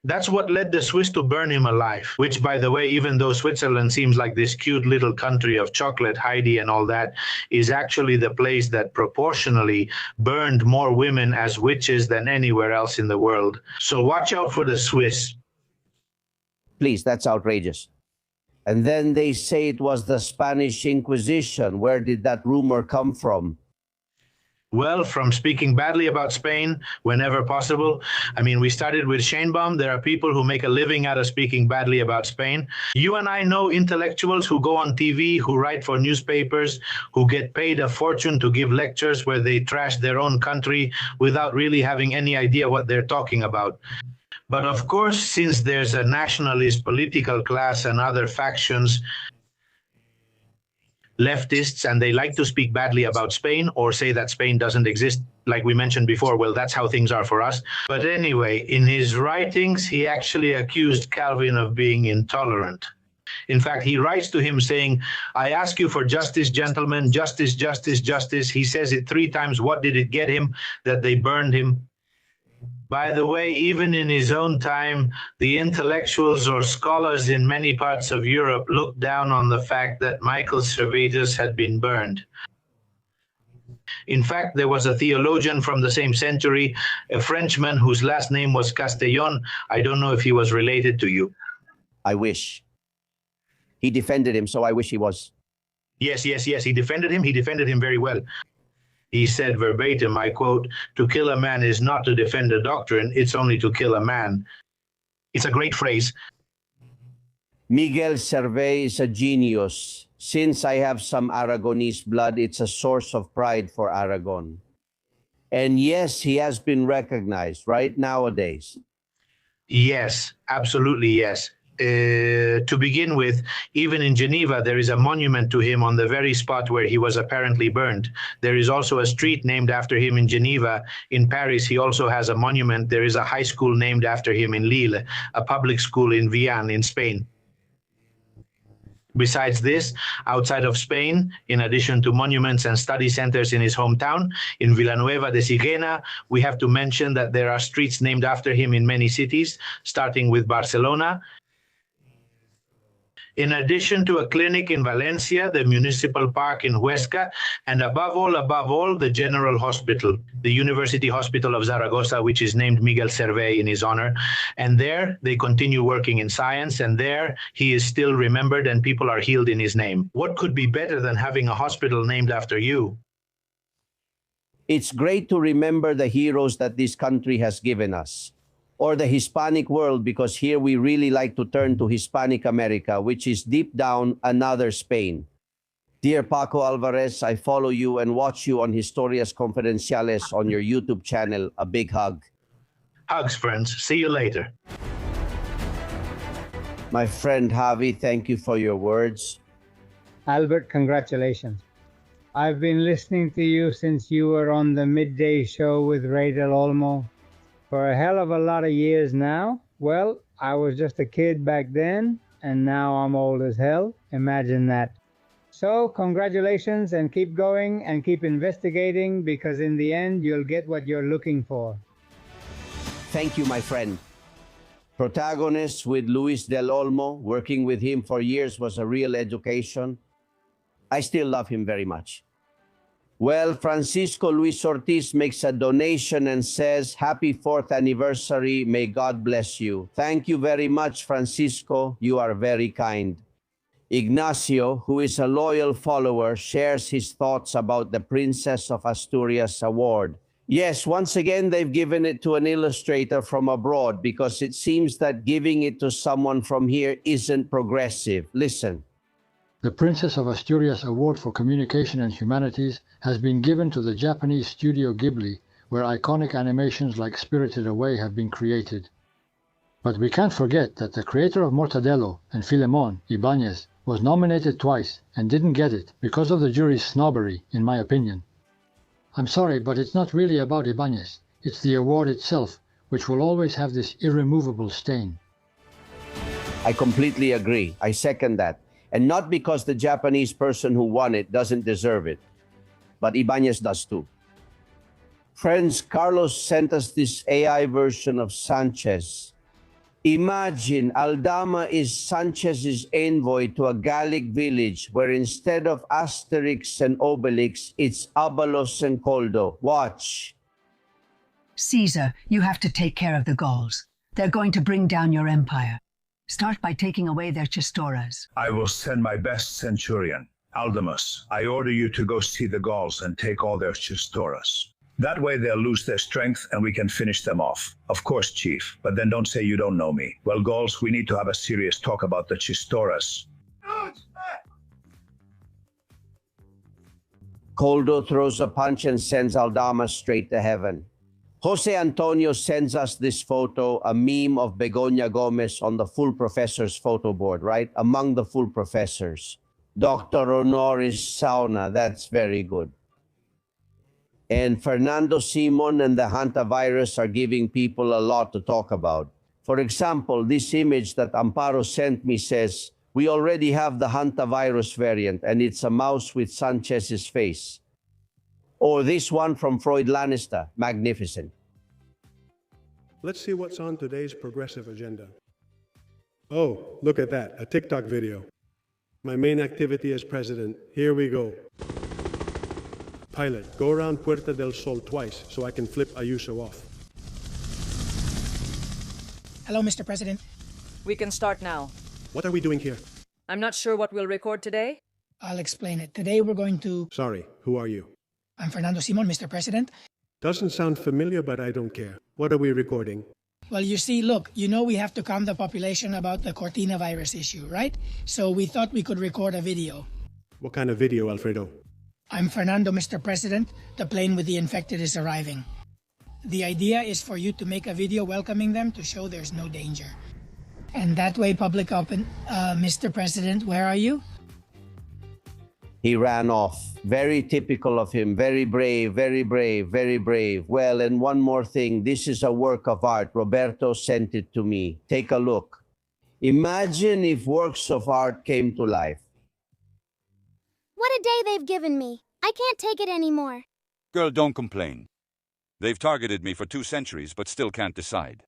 That's what led the Swiss to burn him alive, which, by the way, even though Switzerland seems like this cute little country of chocolate, Heidi and all that, is actually the place that proportionally burned more women as witches than anywhere else in the world. So watch out for the Swiss. Please, that's outrageous. And then they say it was the Spanish Inquisition. Where did that rumor come from? Well, from speaking badly about Spain whenever possible. I mean, we started with Sheinbaum. There are people who make a living out of speaking badly about Spain. You and I know intellectuals who go on TV, who write for newspapers, who get paid a fortune to give lectures where they trash their own country without really having any idea what they're talking about. But of course, since there's a nationalist political class and other factions, leftists, and they like to speak badly about Spain or say that Spain doesn't exist, like we mentioned before. Well, that's how things are for us. But anyway, in his writings, he actually accused Calvin of being intolerant. In fact, he writes to him saying, I ask you for justice, gentlemen, justice, justice, justice. He says it 3 times. What did it get him that they burned him? By the way, even in his own time, the intellectuals or scholars in many parts of Europe looked down on the fact that Michael Servetus had been burned. In fact, there was a theologian from the same century, a Frenchman whose last name was Castellon. I don't know if he was related to you. I wish. He defended him, so I wish he was. Yes, he defended him. He defended him very well. He said verbatim, I quote, to kill a man is not to defend a doctrine, it's only to kill a man. It's a great phrase. Miguel Servet is a genius. Since I have some Aragonese blood, it's a source of pride for Aragon. And yes, he has been recognized, right, nowadays? Yes, absolutely yes. To begin with, even in Geneva, there is a monument to him on the very spot where he was apparently burned. There is also a street named after him in Geneva. In Paris, he also has a monument. There is a high school named after him in Lille, a public school in Vian in Spain. Besides this, outside of Spain, in addition to monuments and study centers in his hometown, in Villanueva de Sigena, we have to mention that there are streets named after him in many cities, starting with Barcelona. In addition to a clinic in Valencia, the municipal park in Huesca, and above all, the General Hospital, the University Hospital of Zaragoza, which is named Miguel Servet in his honor. And there, they continue working in science, and there, he is still remembered and people are healed in his name. What could be better than having a hospital named after you? It's great to remember the heroes that this country has given us. Or the Hispanic world, because here we really like to turn to Hispanic America, which is deep down another Spain. Dear Paco Alvarez, I follow you and watch you on Historias Confidenciales on your YouTube channel. A big hug. Hugs, friends. See you later. My friend Javi, thank you for your words. Albert, congratulations. I've been listening to you since you were on the midday show with Ray Del Olmo for a hell of a lot of years now. Well, I was just a kid back then, and now I'm old as hell. Imagine that. So, congratulations, and keep going and keep investigating, because in the end, you'll get what you're looking for. Thank you, my friend. Protagonist with Luis Del Olmo, working with him for years was a real education. I still love him very much. Well, Francisco Luis Ortiz makes a donation and says, "Happy 4th anniversary. May God bless you." Thank you very much, Francisco. You are very kind. Ignacio, who is a loyal follower, shares his thoughts about the Princess of Asturias Award. Yes, once again, they've given it to an illustrator from abroad because it seems that giving it to someone from here isn't progressive. Listen. The Princess of Asturias Award for Communication and Humanities has been given to the Japanese studio Ghibli, where iconic animations like Spirited Away have been created. But we can't forget that the creator of Mortadelo and Filemon, Ibáñez, was nominated twice and didn't get it because of the jury's snobbery, in my opinion. I'm sorry, but it's not really about Ibáñez. It's the award itself, which will always have this irremovable stain. I completely agree. I second that. And not because the Japanese person who won it doesn't deserve it, but Ibáñez does too. Friends, Carlos sent us this AI version of Sanchez. Imagine Aldama is Sanchez's envoy to a Gallic village where instead of Asterix and Obelix, it's Abalos and Coldo. Watch. Caesar, you have to take care of the Gauls. They're going to bring down your empire. Start by taking away their Chistoras. I will send my best centurion, Aldamus. I order you to go see the Gauls and take all their Chistoras. That way they'll lose their strength and we can finish them off. Of course, Chief, but then don't say you don't know me. Well, Gauls, we need to have a serious talk about the Chistoras. Coldo throws a punch and sends Aldama straight to heaven. Jose Antonio sends us this photo, a meme of Begoña Gomez on the full professor's photo board, right? Among the full professors. Dr. Honoris Sauna, that's very good. And Fernando Simon and the Hantavirus are giving people a lot to talk about. For example, this image that Amparo sent me says, we already have the Hantavirus variant and it's a mouse with Sanchez's face. Or this one from Freud Lannister, magnificent. Let's see what's on today's progressive agenda. Oh, look at that, a TikTok video. My main activity as president, here we go. Pilot, go around Puerta del Sol twice so I can flip Ayuso off. Hello, Mr. President. We can start now. What are we doing here? I'm not sure what we'll record today. I'll explain it. Today we're going to... Sorry, who are you? I'm Fernando Simon, Mr. President. Doesn't sound familiar, but I don't care. What are we recording? Well, you see, look, you know we have to calm the population about the Cortina virus issue, right? So we thought we could record a video. What kind of video, Alfredo? I'm Fernando, Mr. President. The plane with the infected is arriving. The idea is for you to make a video welcoming them to show there's no danger. And that way, public open... Mr. President, where are you? He ran off. Very typical of him. Very brave, very brave, very brave. Well, and one more thing. This is a work of art. Roberto sent it to me. Take a look. Imagine if works of art came to life. What a day they've given me. I can't take it anymore. Girl, don't complain. They've targeted me for 2 centuries, but still can't decide.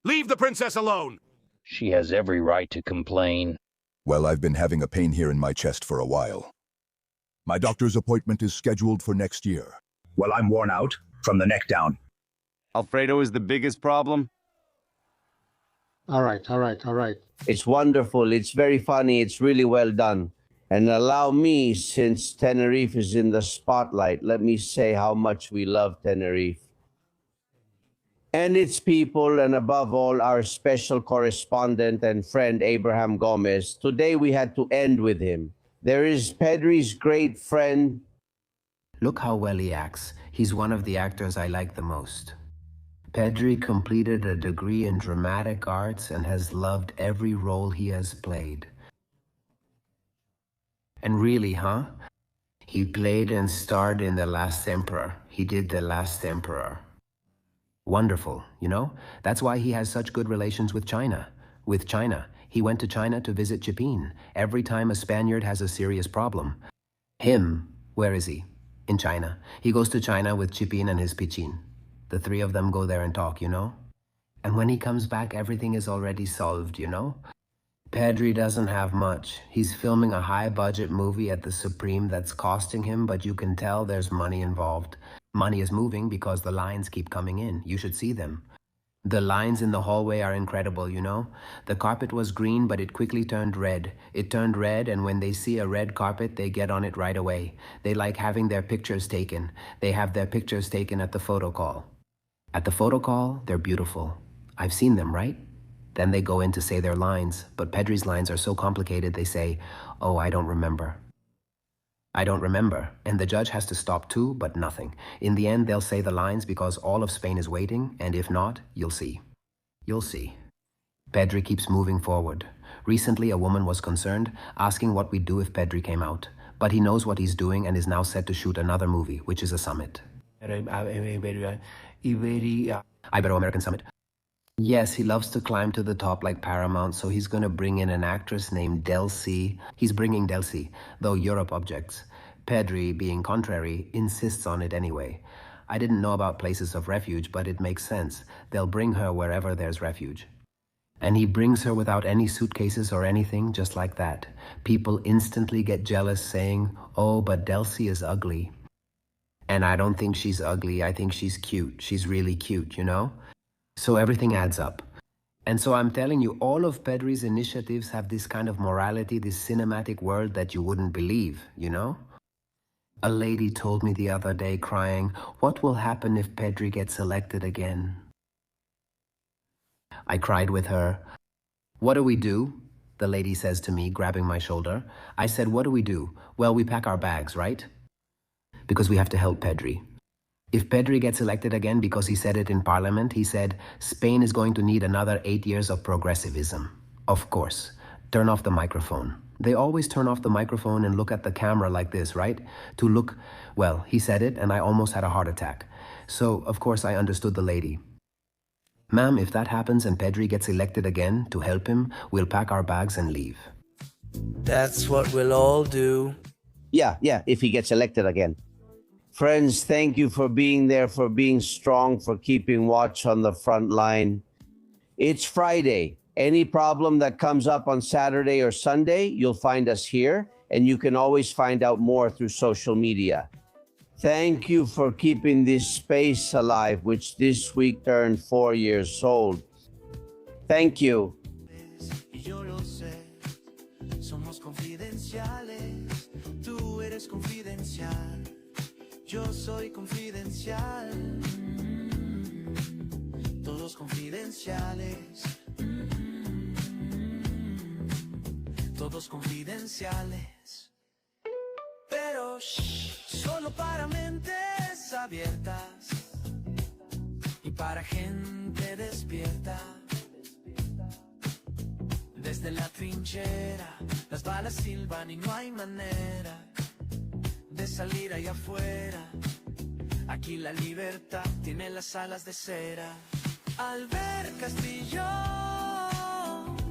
Leave the princess alone! She has every right to complain. Well, I've been having a pain here in my chest for a while. My doctor's appointment is scheduled for next year. Well, I'm worn out from the neck down. Alfredo is the biggest problem? All right. It's wonderful. It's very funny. It's really well done. And allow me, since Tenerife is in the spotlight, let me say how much we love Tenerife. And its people, and above all, our special correspondent and friend, Abraham Gomez. Today we had to end with him. There is Pedri's great friend. Look how well he acts. He's one of the actors I like the most. Pedri completed a degree in dramatic arts and has loved every role he has played. And really, huh? He played and starred in The Last Emperor. He did The Last Emperor. Wonderful, you know? That's why he has such good relations with China. With China. He went to China to visit Chipin. Every time a Spaniard has a serious problem. Him, where is he? In China. He goes to China with Chipin and his Pichin. The three of them go there and talk, you know? And when he comes back, everything is already solved, you know? Pedri doesn't have much. He's filming a high-budget movie at the Supreme that's costing him, but you can tell there's money involved. Money is moving because the lines keep coming in. You should see them. The lines in the hallway are incredible, you know? The carpet was green, but it quickly turned red. It turned red, and when they see a red carpet, they get on it right away. They like having their pictures taken. They have their pictures taken at the photo call. At the photo call, they're beautiful. I've seen them, right? Then they go in to say their lines, but Pedri's lines are so complicated they say, "Oh, I don't remember." I don't remember, and the judge has to stop too, but nothing. In the end, they'll say the lines because all of Spain is waiting, and if not, you'll see. You'll see. Pedri keeps moving forward. Recently, a woman was concerned, asking what we'd do if Pedri came out. But he knows what he's doing and is now set to shoot another movie, which is a summit. Ibero-American Summit. Yes, he loves to climb to the top like Paramount, so he's going to bring in an actress named Delcy. He's bringing Delcy, though Europe objects. Pedri, being contrary, insists on it anyway. I didn't know about places of refuge, but it makes sense. They'll bring her wherever there's refuge. And he brings her without any suitcases or anything, just like that. People instantly get jealous, saying, "Oh, but Delcy is ugly." And I don't think she's ugly. I think she's cute. She's really cute, you know? So everything adds up. And so I'm telling you, all of Pedri's initiatives have this kind of morality, this cinematic world that you wouldn't believe, you know? A lady told me the other day, crying, "What will happen if Pedri gets elected again?" I cried with her. "What do we do?" The lady says to me, grabbing my shoulder. I said, "What do we do?" "Well, we pack our bags, right?" Because we have to help Pedri. If Pedri gets elected again, because he said it in Parliament, he said, Spain is going to need another 8 years of progressivism. Of course. Turn off the microphone. They always turn off the microphone and look at the camera like this, right? To look, well, he said it and I almost had a heart attack. So, of course, I understood the lady. "Ma'am, if that happens and Pedri gets elected again, to help him, we'll pack our bags and leave." That's what we'll all do. Yeah, if he gets elected again. Friends, thank you for being there, for being strong, for keeping watch on the front line. It's Friday. Any problem that comes up on Saturday or Sunday, you'll find us here, and you can always find out more through social media. Thank you for keeping this space alive, which this week turned 4 years old. Thank you. Yo lo sé, somos confidenciales, tú eres confidencial, yo soy confidencial, todos confidenciales, todos confidenciales, pero solo para mentes abiertas y para gente despierta. Desde la trinchera, las balas silban y no hay manera de salir allá afuera. Aquí la libertad tiene las alas de cera. Albert Castillo,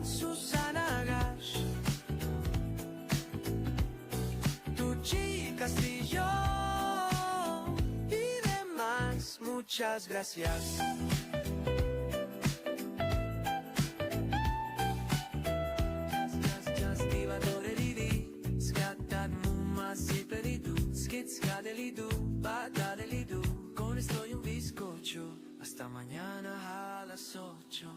Susana Gash, Tucci Castillo y demás. Muchas gracias. Con esto y un bizcocho, hasta mañana a las 8.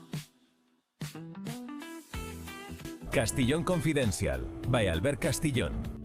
Castillón Confidencial, by Albert Castillón.